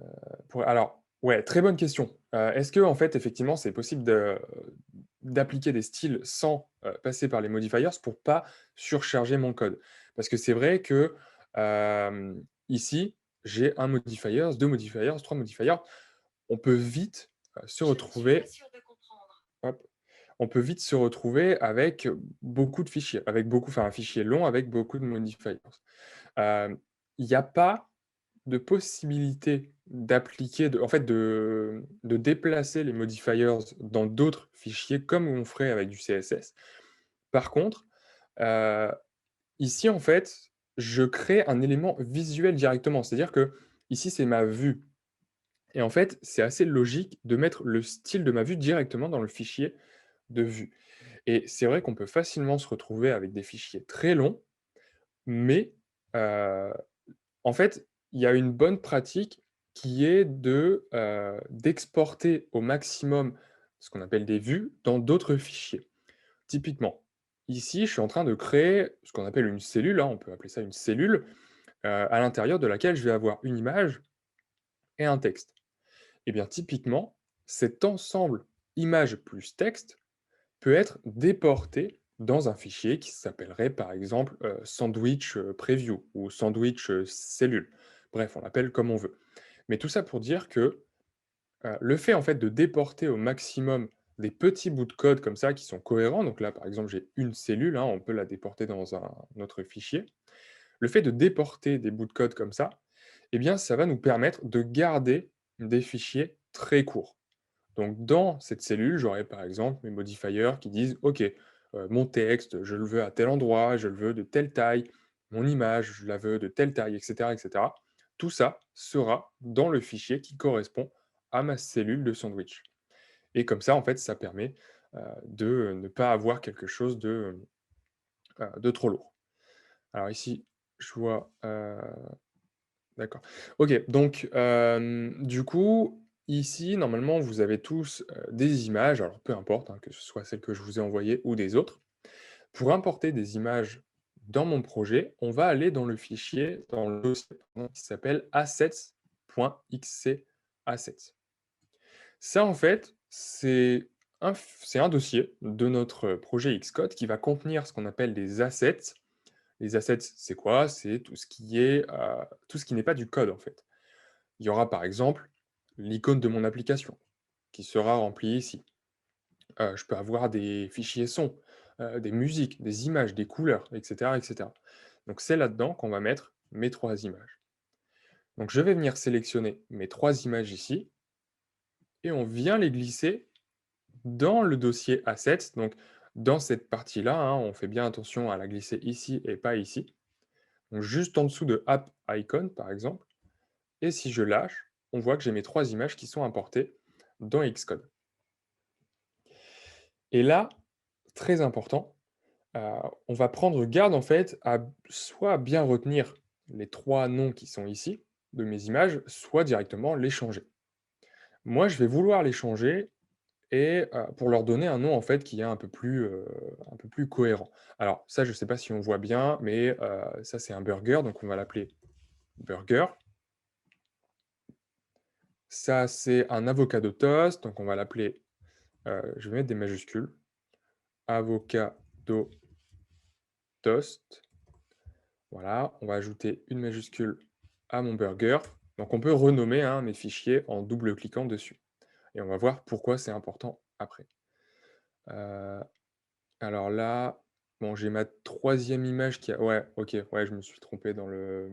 alors, ouais, très bonne question. Est-ce que en fait, effectivement, c'est possible d'appliquer des styles sans, passer par les modifiers pour pas surcharger mon code? Parce que c'est vrai que, ici, j'ai un modifier, 2 modifiers, 3 modifiers. On peut vite, se Je ne suis pas retrouver sûre de comprendre. hop, on peut vite se retrouver avec beaucoup de fichiers, avec beaucoup un fichier long avec beaucoup de modifiers. Hem, il n'y a pas de possibilité d'appliquer, en fait, de déplacer les modifiers dans d'autres fichiers comme on ferait avec du CSS. Par contre, heu, ici, en fait, je crée un élément visuel directement. C'est-à-dire que ici, c'est ma vue et en fait, c'est assez logique de mettre le style de ma vue directement dans le fichier de vue et c'est vrai qu'on peut facilement se retrouver avec des fichiers très longs, mais heu en fait, il y a une bonne pratique qui est d'exporter au maximum ce qu'on appelle des vues dans d'autres fichiers. Typiquement, ici, je suis en train de créer ce qu'on appelle une cellule, hein, on peut appeler ça une cellule, à l'intérieur de laquelle je vais avoir une image et un texte. Eh bien, typiquement, cet ensemble image plus texte peut être déporté dans un fichier qui s'appellerait par exemple sandwich preview ou sandwich cellule. Bref, on l'appelle comme on veut. Mais tout ça pour dire que le fait en fait de déporter au maximum des petits bouts de code comme ça qui sont cohérents, donc là par exemple j'ai une cellule, hein, on peut la déporter dans un autre fichier. Le fait de déporter des bouts de code comme ça, eh bien ça va nous permettre de garder des fichiers très courts. Donc dans cette cellule, j'aurai par exemple mes modifiers qui disent: «OK, mon texte, je le veux à tel endroit, je le veux de telle taille, mon image, je la veux de telle taille» et cetera et cetera. Tout ça sera dans le fichier qui correspond à ma cellule de sandwich et comme ça, en fait, ça permet, de ne pas avoir quelque chose de trop lourd. Alors ici, je vois, d'accord. OK, donc du coup, ici, normalement, vous avez tous, des images, alors peu importe, hein, que ce soit celles que je vous ai envoyées ou des autres. Pour importer des images dans mon projet, on va aller dans le fichier, dans le dossier pardon, qui s'appelle assets.xcassets. Ça, en fait, c'est un dossier de notre projet Xcode qui va contenir ce qu'on appelle des assets. Les assets, c'est quoi? C'est tout ce qui n'est pas du code, en fait. Il y aura par exemple l'icône de mon application qui sera remplie ici. Je peux avoir des fichiers sons, des musiques, des images, des couleurs, et cetera, et cetera. Donc c'est là-dedans qu'on va mettre mes 3 images. Donc je vais venir sélectionner mes 3 images ici et on vient les glisser dans le dossier assets. Donc dans cette partie-là, hein, on fait bien attention à la glisser ici et pas ici. Donc juste en dessous de app icon par exemple. Et si je lâche, on voit que j'ai mes 3 images qui sont importées dans Xcode. Et là, très important, heu, on va prendre garde en fait à soit bien retenir les 3 noms qui sont ici, de mes images, soit directement les changer. Moi, je vais vouloir les changer et pour leur donner un nom en fait qui est un peu plus cohérent. Alors ça, je ne sais pas si on voit bien, mais ça c'est un burger, donc on va l'appeler burger. Ça, c'est un avocado toast, donc on va l'appeler, je vais mettre des majuscules, avocado toast. Voilà, on va ajouter une majuscule à mon burger. Donc on peut renommer, hein, mes fichiers en double-cliquant dessus et on va voir pourquoi c'est important après. Heu, alors là, bon, j'ai ma troisième image qui a ouais, OK, ouais, je me suis trompé dans le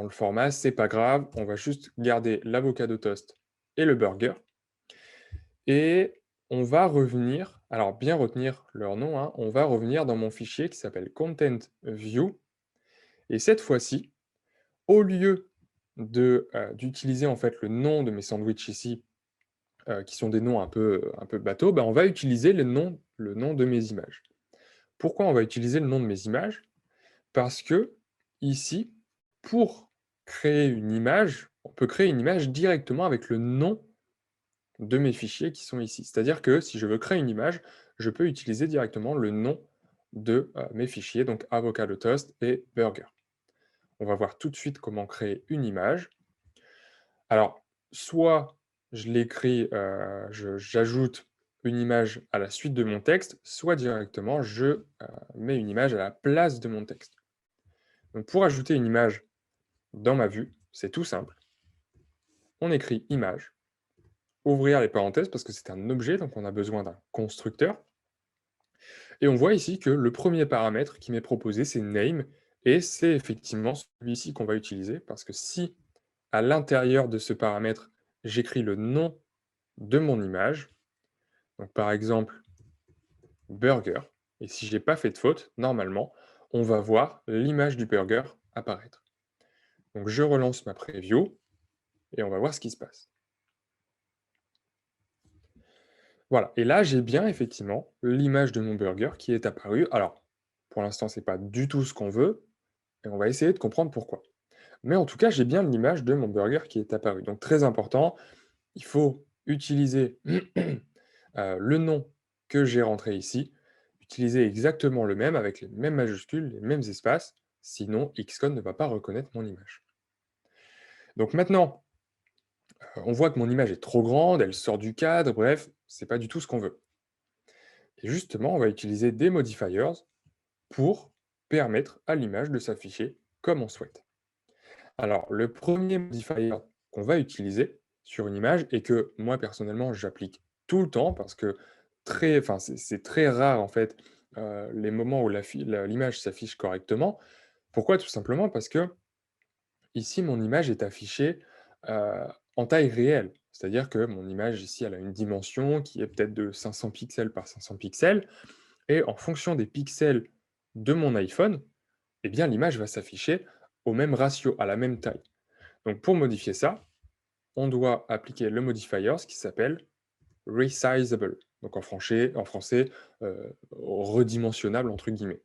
format, c'est pas grave, on va juste garder l'avocado toast et le burger et on va revenir alors bien retenir leur nom, hein, on va revenir dans mon fichier qui s'appelle content view et cette fois-ci, au lieu d'utiliser en fait le nom de mes sandwichs ici, qui sont des noms un peu bateaux, bah, on va utiliser le nom de mes images. Pourquoi on va utiliser le nom de mes images? Parce que ici, pour créer une image, on peut créer une image directement avec le nom de mes fichiers qui sont ici. C'est-à-dire que si je veux créer une image, je peux utiliser directement le nom de, mes fichiers, donc avocado toast et burger. On va voir tout de suite comment créer une image. Alors, soit je l'écris, j'ajoute une image à la suite de mon texte, soit directement je, mets une image à la place de mon texte. Donc pour ajouter une image dans ma vue, c'est tout simple. On écrit image, ouvrir les parenthèses parce que c'est un objet, donc on a besoin d'un constructeur. Et on voit ici que le premier paramètre qui m'est proposé, c'est name, et c'est effectivement celui-ci qu'on va utiliser parce que si à l'intérieur de ce paramètre, j'écris le nom de mon image, donc par exemple burger, et si j'ai pas fait de faute, normalement, on va voir l'image du burger apparaître. Donc je relance ma preview et on va voir ce qui se passe. Voilà, et là j'ai bien effectivement l'image de mon burger qui est apparue. Alors, pour l'instant, c'est pas du tout ce qu'on veut, et on va essayer de comprendre pourquoi. Mais en tout cas, j'ai bien l'image de mon burger qui est apparue. Donc très important, il faut utiliser le nom que j'ai rentré ici, utiliser exactement le même avec les mêmes majuscules, les mêmes espaces, sinon Xcode ne va pas reconnaître mon image. Donc maintenant, On voit que mon image est trop grande, elle sort du cadre, bref, c'est pas du tout ce qu'on veut. Et justement, on va utiliser des modifiers pour permettre à l'image de s'afficher comme on souhaite. Alors, le premier modifier qu'on va utiliser sur une image et que moi personnellement j'applique tout le temps parce que enfin, c'est très rare en fait les moments où l'image s'affiche correctement. Pourquoi? Tout simplement parce que ici mon image est affichée en taille réelle. C'est-à-dire que mon image ici elle a une dimension qui est peut-être de 500 pixels par 500 pixels et en fonction des pixels de mon iPhone, eh bien l'image va s'afficher au même ratio, à la même taille. Donc pour modifier ça, on doit appliquer le modifier qui s'appelle resizable, donc en français redimensionnable entre guillemets.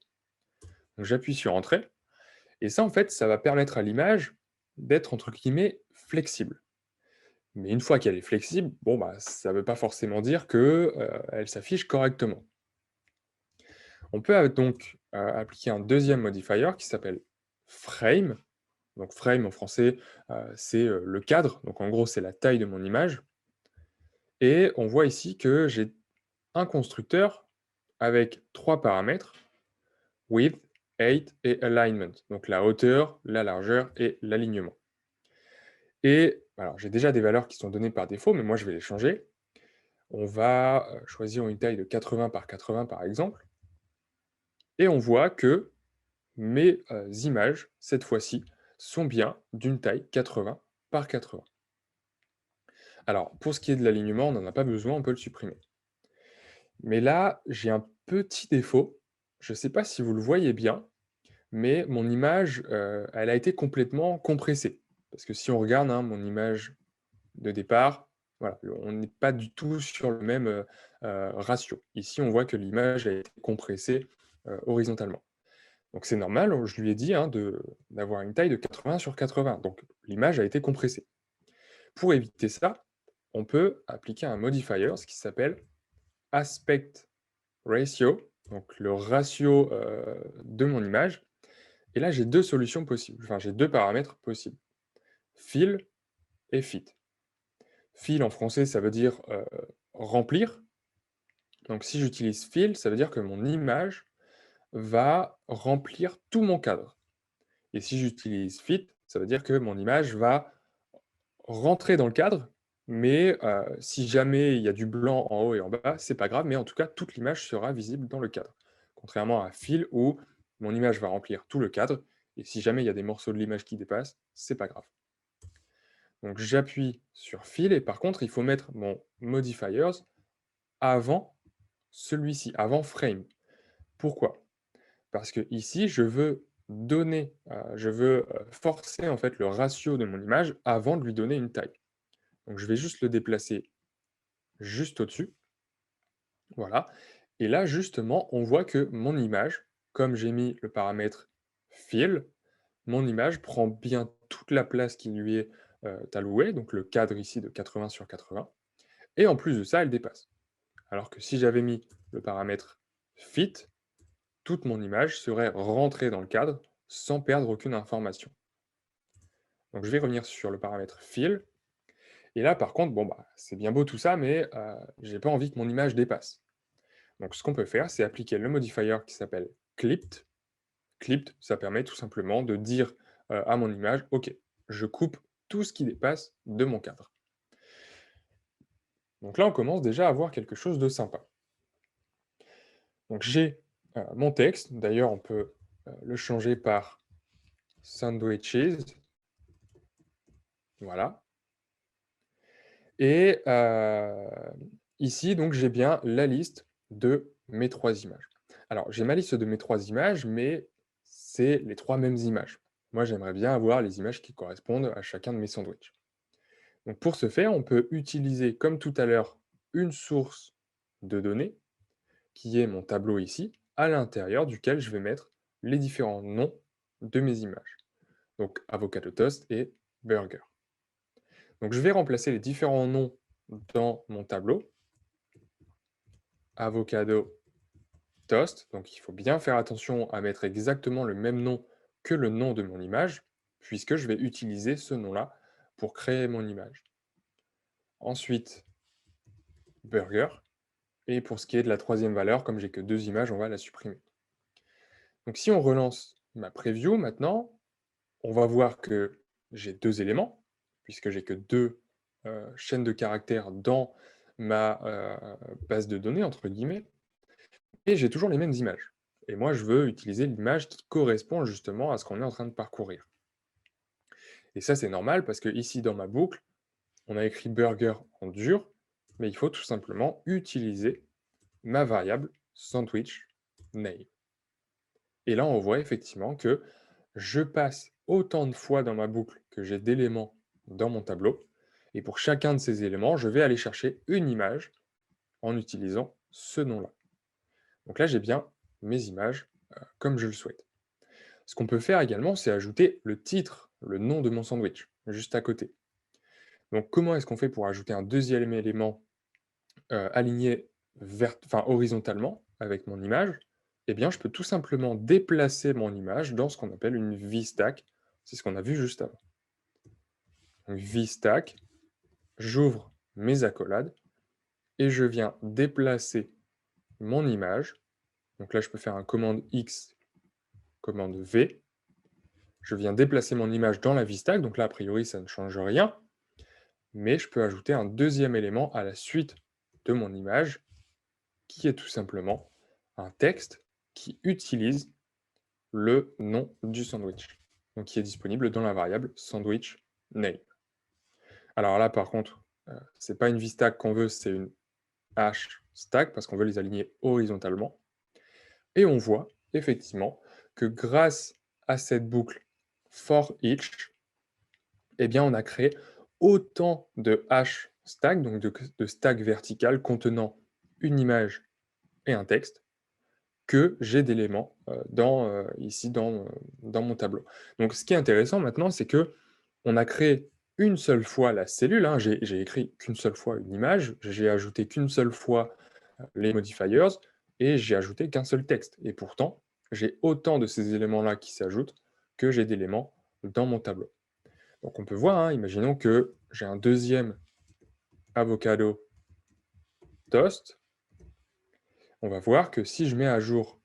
Donc j'appuie sur Entrée, et ça en fait, ça va permettre à l'image d'être entre guillemets flexible. Mais une fois qu'elle est flexible, bon bah ça ne veut pas forcément dire que elle s'affiche correctement. On peut donc appliquer un deuxième modifier qui s'appelle frame. Donc frame en français, c'est le cadre. Donc en gros, c'est la taille de mon image. Et on voit ici que j'ai un constructeur avec 3 paramètres, width, height et alignment. Donc la hauteur, la largeur et l'alignement. Et alors j'ai déjà des valeurs qui sont données par défaut, mais moi je vais les changer. On va choisir une taille de 80 par 80 par exemple. Et on voit que mes images, cette fois-ci, sont bien d'une taille 80 par 80. Alors, pour ce qui est de l'alignement, on n'en a pas besoin, on peut le supprimer. Mais là, j'ai un petit défaut. Je ne sais pas si vous le voyez bien, mais mon image, elle a été complètement compressée. Parce que si on regarde, hein, mon image de départ, voilà, on n'est pas du tout sur le même ratio. Ici, on voit que l'image a été compressée horizontalement. Donc c'est normal, je lui ai dit hein, d'avoir une taille de 80 sur 80. Donc l'image a été compressée. Pour éviter ça, on peut appliquer un modifier, ce qui s'appelle aspect ratio, donc le ratio de mon image. Et là, j'ai deux solutions possibles, enfin j'ai deux paramètres possibles, fill et fit. Fill en français, ça veut dire remplir. Donc si j'utilise fill, ça veut dire que mon image va remplir tout mon cadre. Et si j'utilise fit, ça veut dire que mon image va rentrer dans le cadre, mais si jamais il y a du blanc en haut et en bas, c'est pas grave, mais en tout cas, toute l'image sera visible dans le cadre. Contrairement à Fill où mon image va remplir tout le cadre, et si jamais il y a des morceaux de l'image qui dépassent, c'est pas grave. Donc j'appuie sur Fill, et par contre, il faut mettre mon modifiers avant celui-ci, avant Frame. Pourquoi? Parce que ici, je veux forcer en fait le ratio de mon image avant de lui donner une taille. Donc je vais juste le déplacer juste au-dessus. Voilà. Et là, justement, on voit que mon image, comme j'ai mis le paramètre fill, mon image prend bien toute la place qui lui est allouée, donc le cadre ici de 80 sur 80. Et en plus de ça, elle dépasse. Alors que si j'avais mis le paramètre fit, toute mon image serait rentrée dans le cadre sans perdre aucune information. Donc je vais revenir sur le paramètre fill. Et là, par contre, bon, bah, c'est bien beau tout ça, mais j'ai pas envie que mon image dépasse. Donc ce qu'on peut faire, c'est appliquer le modifier qui s'appelle clipped. Clipped, ça permet tout simplement de dire à mon image, OK, je coupe tout ce qui dépasse de mon cadre. Donc là, on commence déjà à voir quelque chose de sympa. Donc j'ai mon texte, d'ailleurs on peut le changer par sandwiches, voilà. Et ici, donc j'ai bien la liste de mes 3 images. Alors, j'ai ma liste de mes 3 images, mais c'est les 3 mêmes images. Moi, j'aimerais bien avoir les images qui correspondent à chacun de mes sandwichs. Donc pour ce faire, on peut utiliser, comme tout à l'heure, une source de données, qui est mon tableau ici, à l'intérieur duquel je vais mettre les différents noms de mes images. Donc avocado toast et burger. Donc je vais remplacer les différents noms dans mon tableau. Avocado toast, donc il faut bien faire attention à mettre exactement le même nom que le nom de mon image, puisque je vais utiliser ce nom-là pour créer mon image. ensuite burger, et pour ce qui est de la troisième valeur, comme j'ai que 2 images, on va la supprimer. Donc si on relance ma preview maintenant, on va voir que j'ai 2 éléments, puisque j'ai que 2 chaînes de caractères dans ma base de données, entre guillemets, et j'ai toujours les mêmes images. Et moi, je veux utiliser l'image qui correspond justement à ce qu'on est en train de parcourir. Et ça, c'est normal parce que ici, dans ma boucle, on a écrit burger en dur, mais il faut tout simplement utiliser ma variable sandwich name. Et là, on voit effectivement que je passe autant de fois dans ma boucle que j'ai d'éléments dans mon tableau. Et pour chacun de ces éléments, je vais aller chercher une image en utilisant ce nom-là. Donc là, j'ai bien mes images comme je le souhaite. Ce qu'on peut faire également, c'est ajouter le titre, le nom de mon sandwich, juste à côté. Donc comment est-ce qu'on fait pour ajouter un deuxième élément aligné horizontalement avec mon image? Eh bien, je peux tout simplement déplacer mon image dans ce qu'on appelle une V-stack. C'est ce qu'on a vu juste avant. Donc V-stack, j'ouvre mes accolades et je viens déplacer mon image. Donc là, je peux faire un commande X, commande V. Je viens déplacer mon image dans la V-stack. Donc là, a priori, ça ne change rien. Mais je peux ajouter un deuxième élément à la suite de mon image, qui est tout simplement un texte qui utilise le nom du sandwich, donc qui est disponible dans la variable sandwich name. Alors là, par contre, c'est pas une VStack qu'on veut, c'est une hash stack, parce qu'on veut les aligner horizontalement. Et on voit effectivement que grâce à cette boucle for each, eh bien, on a créé autant de hash stack, donc de stack vertical contenant une image et un texte, que j'ai d'éléments ici dans mon tableau. Donc ce qui est intéressant maintenant, c'est que on a créé une seule fois la cellule, hein, j'ai écrit qu'une seule fois une image, j'ai ajouté qu'une seule fois les modifiers, et j'ai ajouté qu'un seul texte. Et pourtant, j'ai autant de ces éléments-là qui s'ajoutent que j'ai d'éléments dans mon tableau. Donc on peut voir, hein, imaginons que j'ai un deuxième avocado toast, on va voir que si je mets à jour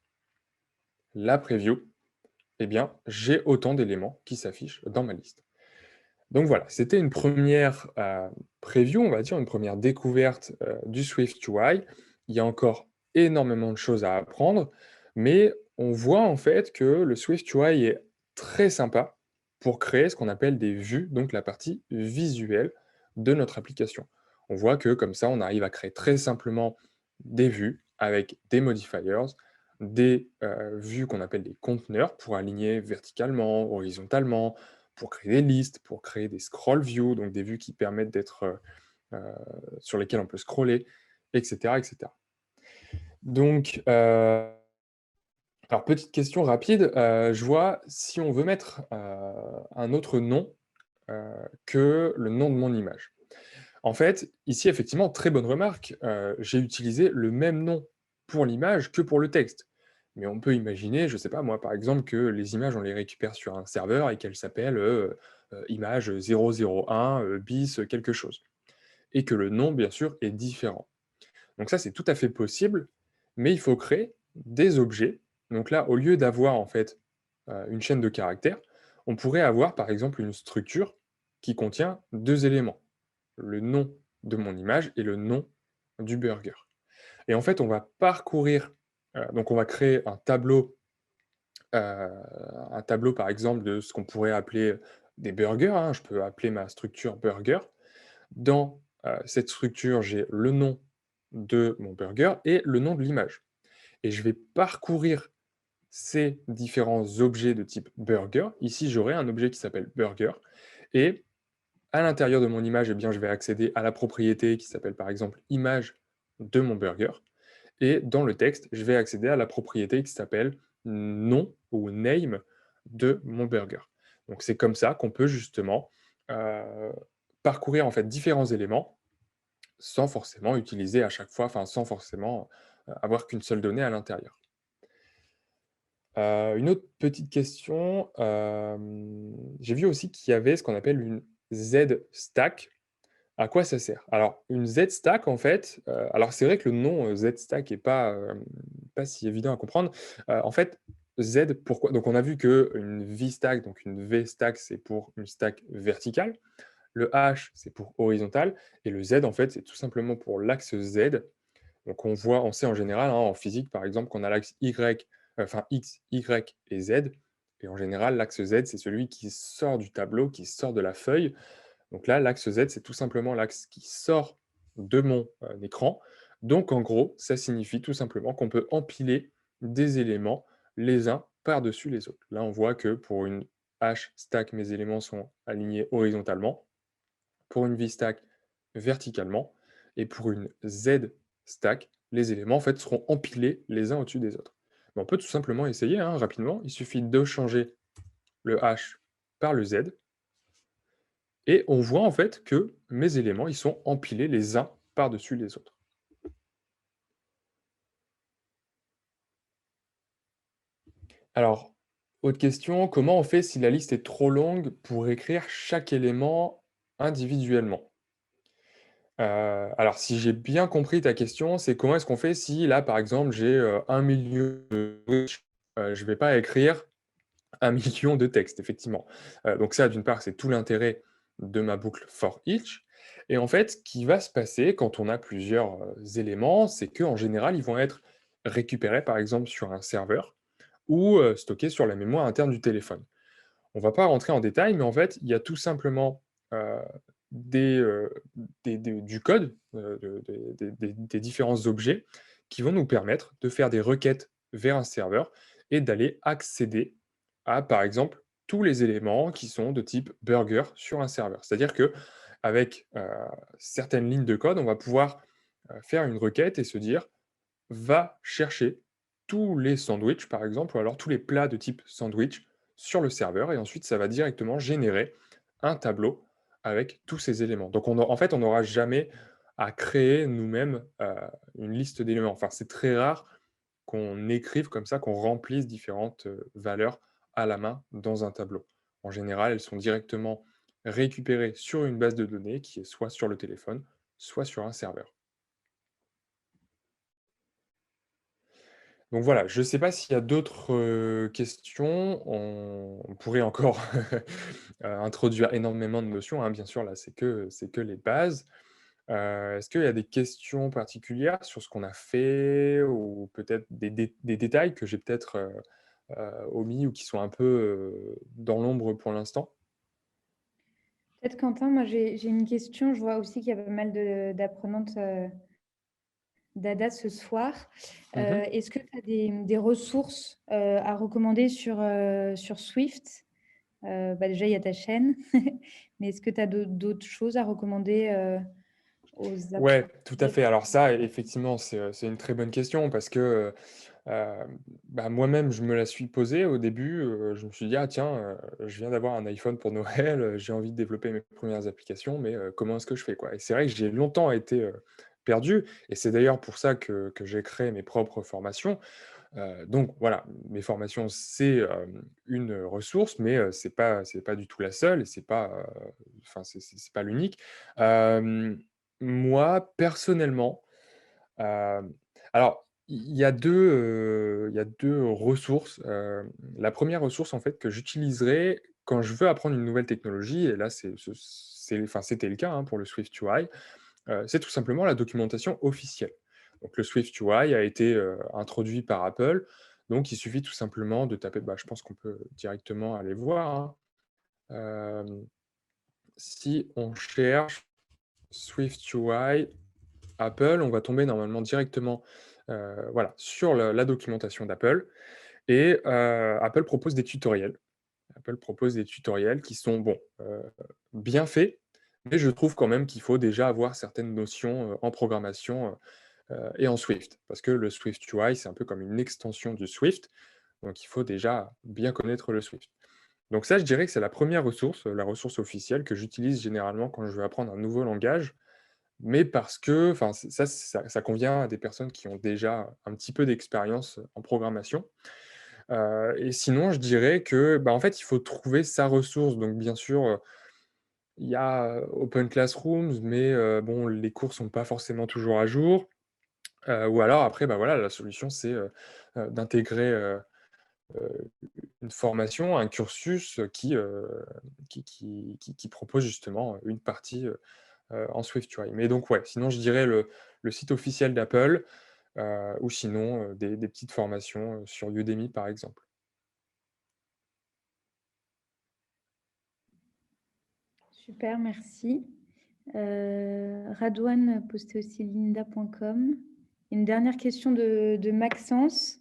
la preview, eh bien, j'ai autant d'éléments qui s'affichent dans ma liste. Donc voilà, c'était une première preview, on va dire, une première découverte du Swift UI. Il y a encore énormément de choses à apprendre, mais on voit en fait que le Swift UI est très sympa pour créer ce qu'on appelle des vues, donc la partie visuelle de notre application. On voit que comme ça, on arrive à créer très simplement des vues avec des modifiers, des vues qu'on appelle des conteneurs pour aligner verticalement, horizontalement, pour créer des listes, pour créer des scroll views, donc des vues qui permettent d'être sur lesquelles on peut scroller, etc. etc. Donc, alors petite question rapide, je vois si on veut mettre un autre nom que le nom de mon image. En fait, ici, effectivement, très bonne remarque, j'ai utilisé le même nom pour l'image que pour le texte. Mais on peut imaginer, je ne sais pas moi, par exemple, que les images, on les récupère sur un serveur et qu'elles s'appellent image 001 bis quelque chose. Et que le nom, bien sûr, est différent. Donc ça, c'est tout à fait possible, mais il faut créer des objets. Donc là, au lieu d'avoir en fait une chaîne de caractères, on pourrait avoir par exemple une structure qui contient deux éléments, le nom de mon image et le nom du burger. Et en fait, on va parcourir, donc on va créer un tableau par exemple de ce qu'on pourrait appeler des burgers, hein. Je peux appeler ma structure burger. Dans cette structure, j'ai le nom de mon burger et le nom de l'image. Et je vais parcourir ces différents objets de type burger. Ici, j'aurai un objet qui s'appelle burger. Et à l'intérieur de mon image, eh bien, je vais accéder à la propriété qui s'appelle par exemple image de mon burger. Et dans le texte, je vais accéder à la propriété qui s'appelle nom ou name de mon burger. Donc c'est comme ça qu'on peut justement euh, parcourir en fait différents éléments sans forcément utiliser à chaque fois, enfin sans forcément avoir qu'une seule donnée à l'intérieur. Une autre petite question, j'ai vu aussi qu'il y avait ce qu'on appelle une Z-stack. À quoi ça sert? Alors, une Z-stack, en fait, alors c'est vrai que le nom, Z-stack est pas si évident à comprendre. En fait, Z, pourquoi? Donc on a vu qu'une V-stack, donc une V-stack, c'est pour une stack verticale. Le H, c'est pour horizontal et le Z, en fait, c'est tout simplement pour l'axe Z. Donc on sait en général, hein, en physique, par exemple, qu'on a l'axe Y, enfin X, Y et Z. Et en général, l'axe Z, c'est celui qui sort du tableau, qui sort de la feuille. Donc là, l'axe Z, c'est tout simplement l'axe qui sort de mon écran. Donc en gros, ça signifie tout simplement qu'on peut empiler des éléments les uns par-dessus les autres. Là, on voit que pour une H stack, mes éléments sont alignés horizontalement, pour une V stack verticalement, et pour une Z stack, les éléments en fait seront empilés les uns au-dessus des autres. Mais on peut tout simplement essayer hein, rapidement. Il suffit de changer le H par le Z, et on voit en fait que mes éléments, ils sont empilés les uns par-dessus les autres. Alors, autre question, comment on fait si la liste est trop longue pour écrire chaque élément individuellement? Alors si j'ai bien compris ta question, c'est comment est-ce qu'on fait si là, par exemple, j'ai, 1 000 000 de je ne vais pas écrire 1 million de textes, effectivement. Donc ça, d'une part, c'est tout l'intérêt de ma boucle for each. Et en fait, ce qui va se passer quand on a plusieurs éléments, c'est qu'en général, ils vont être récupérés, par exemple, sur un serveur ou stockés sur la mémoire interne du téléphone. On ne va pas rentrer en détail, mais en fait, il y a tout simplement euh, des, euh, du code, des différents objets qui vont nous permettre de faire des requêtes vers un serveur et d'aller accéder à, par exemple, tous les éléments qui sont de type burger sur un serveur. C'est-à-dire que avec certaines lignes de code, on va pouvoir faire une requête et se dire va chercher tous les sandwichs, par exemple, ou alors tous les plats de type sandwich sur le serveur, et ensuite ça va directement générer un tableau avec tous ces éléments. Donc en fait, on n'aura jamais à créer nous-mêmes une liste d'éléments. Enfin, c'est très rare qu'on écrive comme ça, qu'on remplisse différentes valeurs à la main dans un tableau. En général, elles sont directement récupérées sur une base de données qui est soit sur le téléphone, soit sur un serveur. Donc voilà, je ne sais pas s'il y a d'autres, questions. On pourrait encore, introduire énormément de notions, hein, bien sûr, là, c'est que les bases. Est-ce qu'il y a des questions particulières sur ce qu'on a fait ou peut-être des détails que j'ai peut-être, omis ou qui sont un peu, dans l'ombre pour l'instant? Peut-être Quentin, moi j'ai une question. Je vois aussi qu'il y a pas mal d'apprenantes d'ADA ce soir. Mmh. Est-ce que tu as des ressources à recommander sur Swift? Bah, déjà, il y a ta chaîne, mais est-ce que tu as d'autres choses à recommander aux Ouais, tout à apprenants? fait. Alors ça, effectivement, c'est une très bonne question parce que, bah, moi-même, je me la suis posée au début, je me suis dit: «Ah tiens, je viens d'avoir un iPhone pour Noël, j'ai envie de développer mes premières applications, mais comment est-ce que je fais, quoi?» Et c'est vrai que j'ai longtemps été, perdu et c'est d'ailleurs pour ça que j'ai créé mes propres formations. Donc voilà, mes formations, c'est, une ressource, mais c'est pas du tout la seule et c'est pas, enfin, c'est pas l'unique. Moi, personnellement, hem, alors il y a deux ressources. La première ressource, en fait, que j'utiliserai quand je veux apprendre une nouvelle technologie et là, enfin, c'était le cas, hein, pour le SwiftUI, c'est tout simplement la documentation officielle. Donc le SwiftUI a été, introduit par Apple, donc il suffit tout simplement de taper, bah, je pense qu'on peut directement aller voir, hein. Si on cherche SwiftUI Apple, on va tomber normalement directement, voilà, sur la documentation d'Apple et Apple propose des tutoriels. Apple propose des tutoriels qui sont, bon, bien faits, mais je trouve quand même qu'il faut déjà avoir certaines notions, en programmation, et en Swift. Parce que le Swift UI, c'est un peu comme une extension du Swift, donc il faut déjà bien connaître le Swift. Donc ça, je dirais que c'est la première ressource, la ressource officielle que j'utilise généralement quand je veux apprendre un nouveau langage, mais parce que, enfin, ça convient à des personnes qui ont déjà un petit peu d'expérience en programmation. Et sinon, je dirais que, bah, en fait, il faut trouver sa ressource. Donc bien sûr, Il y a, Open Classrooms, mais bon, les cours sont pas forcément toujours à jour. Ou alors après, bah, voilà, la solution c'est, d'intégrer, heu, une formation, un cursus, qui propose justement une partie, en SwiftUI. Mais donc ouais, sinon je dirais le site officiel d'Apple, ou sinon, des petites formations, sur Udemy par exemple. Super, merci. Radouane postait aussi lynda.com. Une dernière question de Maxence.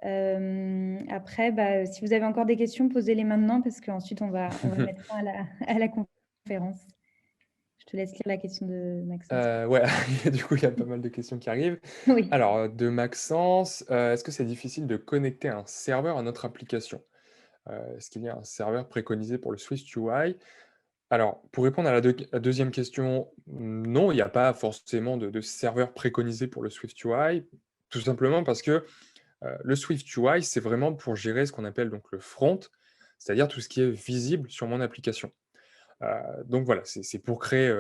Après, bah, si vous avez encore des questions, posez-les maintenant parce qu'ensuite on va mettre fin à la conférence. Je te laisse lire la question de Maxence. Ouais, du coup, il y a pas mal de questions qui arrivent. Oui. Alors, de Maxence, est-ce que c'est difficile de connecter un serveur à notre application? Est-ce qu'il y a un serveur préconisé pour le SwiftUI? Alors, pour répondre à la 2e question, non, il n'y a pas forcément de serveur préconisé pour le SwiftUI, tout simplement parce que, le SwiftUI, c'est vraiment pour gérer ce qu'on appelle donc le front, c'est-à-dire tout ce qui est visible sur mon application. Donc voilà, c'est pour créer,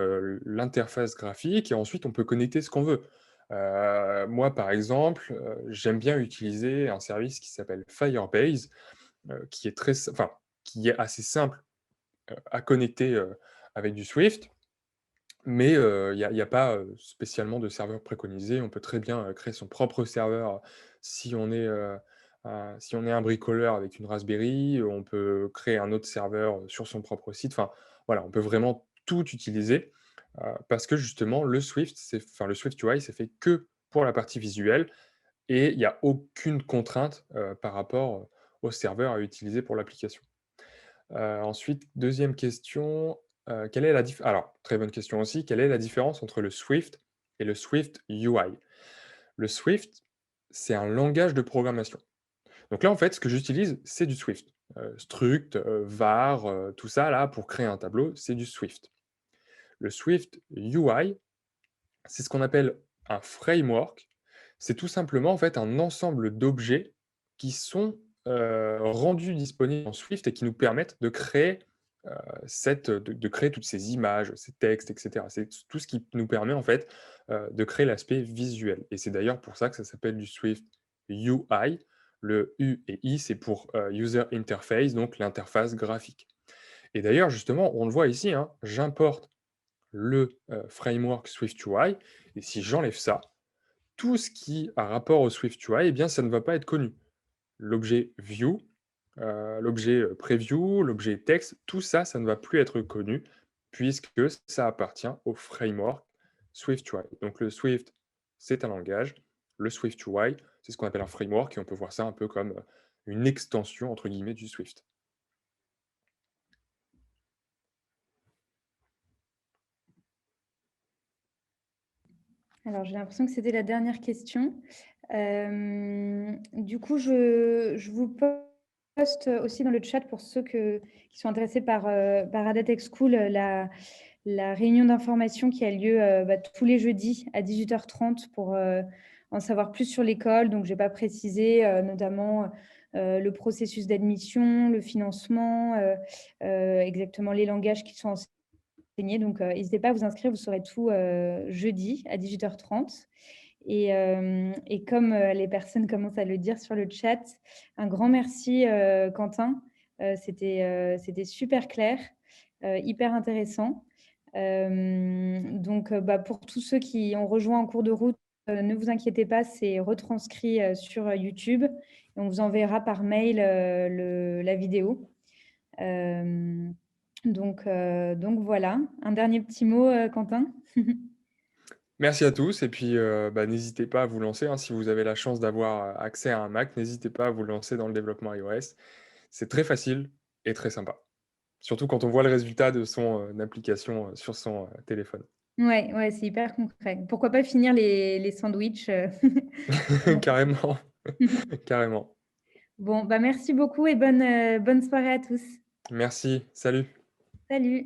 l'interface graphique et ensuite on peut connecter ce qu'on veut. Moi, par exemple, j'aime bien utiliser un service qui s'appelle Firebase, qui est qui est assez simple, à connecter, avec du Swift, mais il y a pas, spécialement de serveur préconisé. On peut très bien, créer son propre serveur si on est, si on est un bricoleur avec une Raspberry, on peut créer un autre serveur, sur son propre site. Enfin, voilà, on peut vraiment tout utiliser, parce que justement le SwiftUI, c'est fait que pour la partie visuelle et il y a aucune contrainte, par rapport, au serveur à utiliser pour l'application. Ensuite, deuxième question, quelle est la dif alors, très bonne question aussi, quelle est la différence entre le Swift et le Swift UI? Le Swift, c'est un langage de programmation. Donc là, en fait, ce que j'utilise, c'est du Swift. Struct, var, tout ça là, pour créer un tableau, c'est du Swift. Le Swift UI, c'est ce qu'on appelle un framework. C'est tout simplement, en fait, un ensemble d'objets qui sont, rendus disponibles en Swift et qui nous permettent de créer, de créer toutes ces images, ces textes et cetera. C'est tout ce qui nous permet, en fait, de créer l'aspect visuel et c'est d'ailleurs pour ça que ça s'appelle du Swift UI. Le U et I, c'est pour, user interface, donc l'interface graphique et d'ailleurs, justement, on le voit ici, hein, j'importe le, framework SwiftUI et si j'enlève ça, tout ce qui a rapport au SwiftUI, eh bien, ça ne va pas être connu. L'objet view, l'objet, preview, l'objet texte, tout ça, ça ne va plus être connu puisque ça appartient au framework SwiftUI. Donc le Swift, c'est un langage, le SwiftUI, c'est ce qu'on appelle un framework et on peut voir ça un peu comme, une «extension» entre guillemets du Swift. Alors, j'ai l'impression que c'était la dernière question. Du coup, je vous poste aussi dans le chat pour ceux qui sont intéressés par Adatech School, la réunion d'information qui a lieu bah, tous les jeudis à 18h30 pour en savoir plus sur l'école. Donc, je n'ai pas précisé notamment le processus d'admission, le financement, exactement les langages qui sont enseignés. Donc, n'hésitez pas à vous inscrire, vous saurez tout jeudi à 18h30. Et comme les personnes commencent à le dire sur le chat, un grand merci Quentin. C'était super clair, hyper intéressant. Donc, bah, pour tous ceux qui ont rejoint en cours de route, ne vous inquiétez pas, c'est retranscrit sur YouTube. Et on vous enverra par mail la vidéo. Donc voilà. Un dernier petit mot, Quentin? Merci à tous et puis, bah, n'hésitez pas à vous lancer, hein, si vous avez la chance d'avoir, accès à un Mac, n'hésitez pas à vous lancer dans le développement iOS. C'est très facile et très sympa. Surtout quand on voit le résultat de son, application, sur son, téléphone. Ouais, ouais, c'est hyper concret. Pourquoi pas finir les sandwichs Carrément, carrément. Bon, bah, merci beaucoup et bonne soirée à tous. Merci, salut. Salut.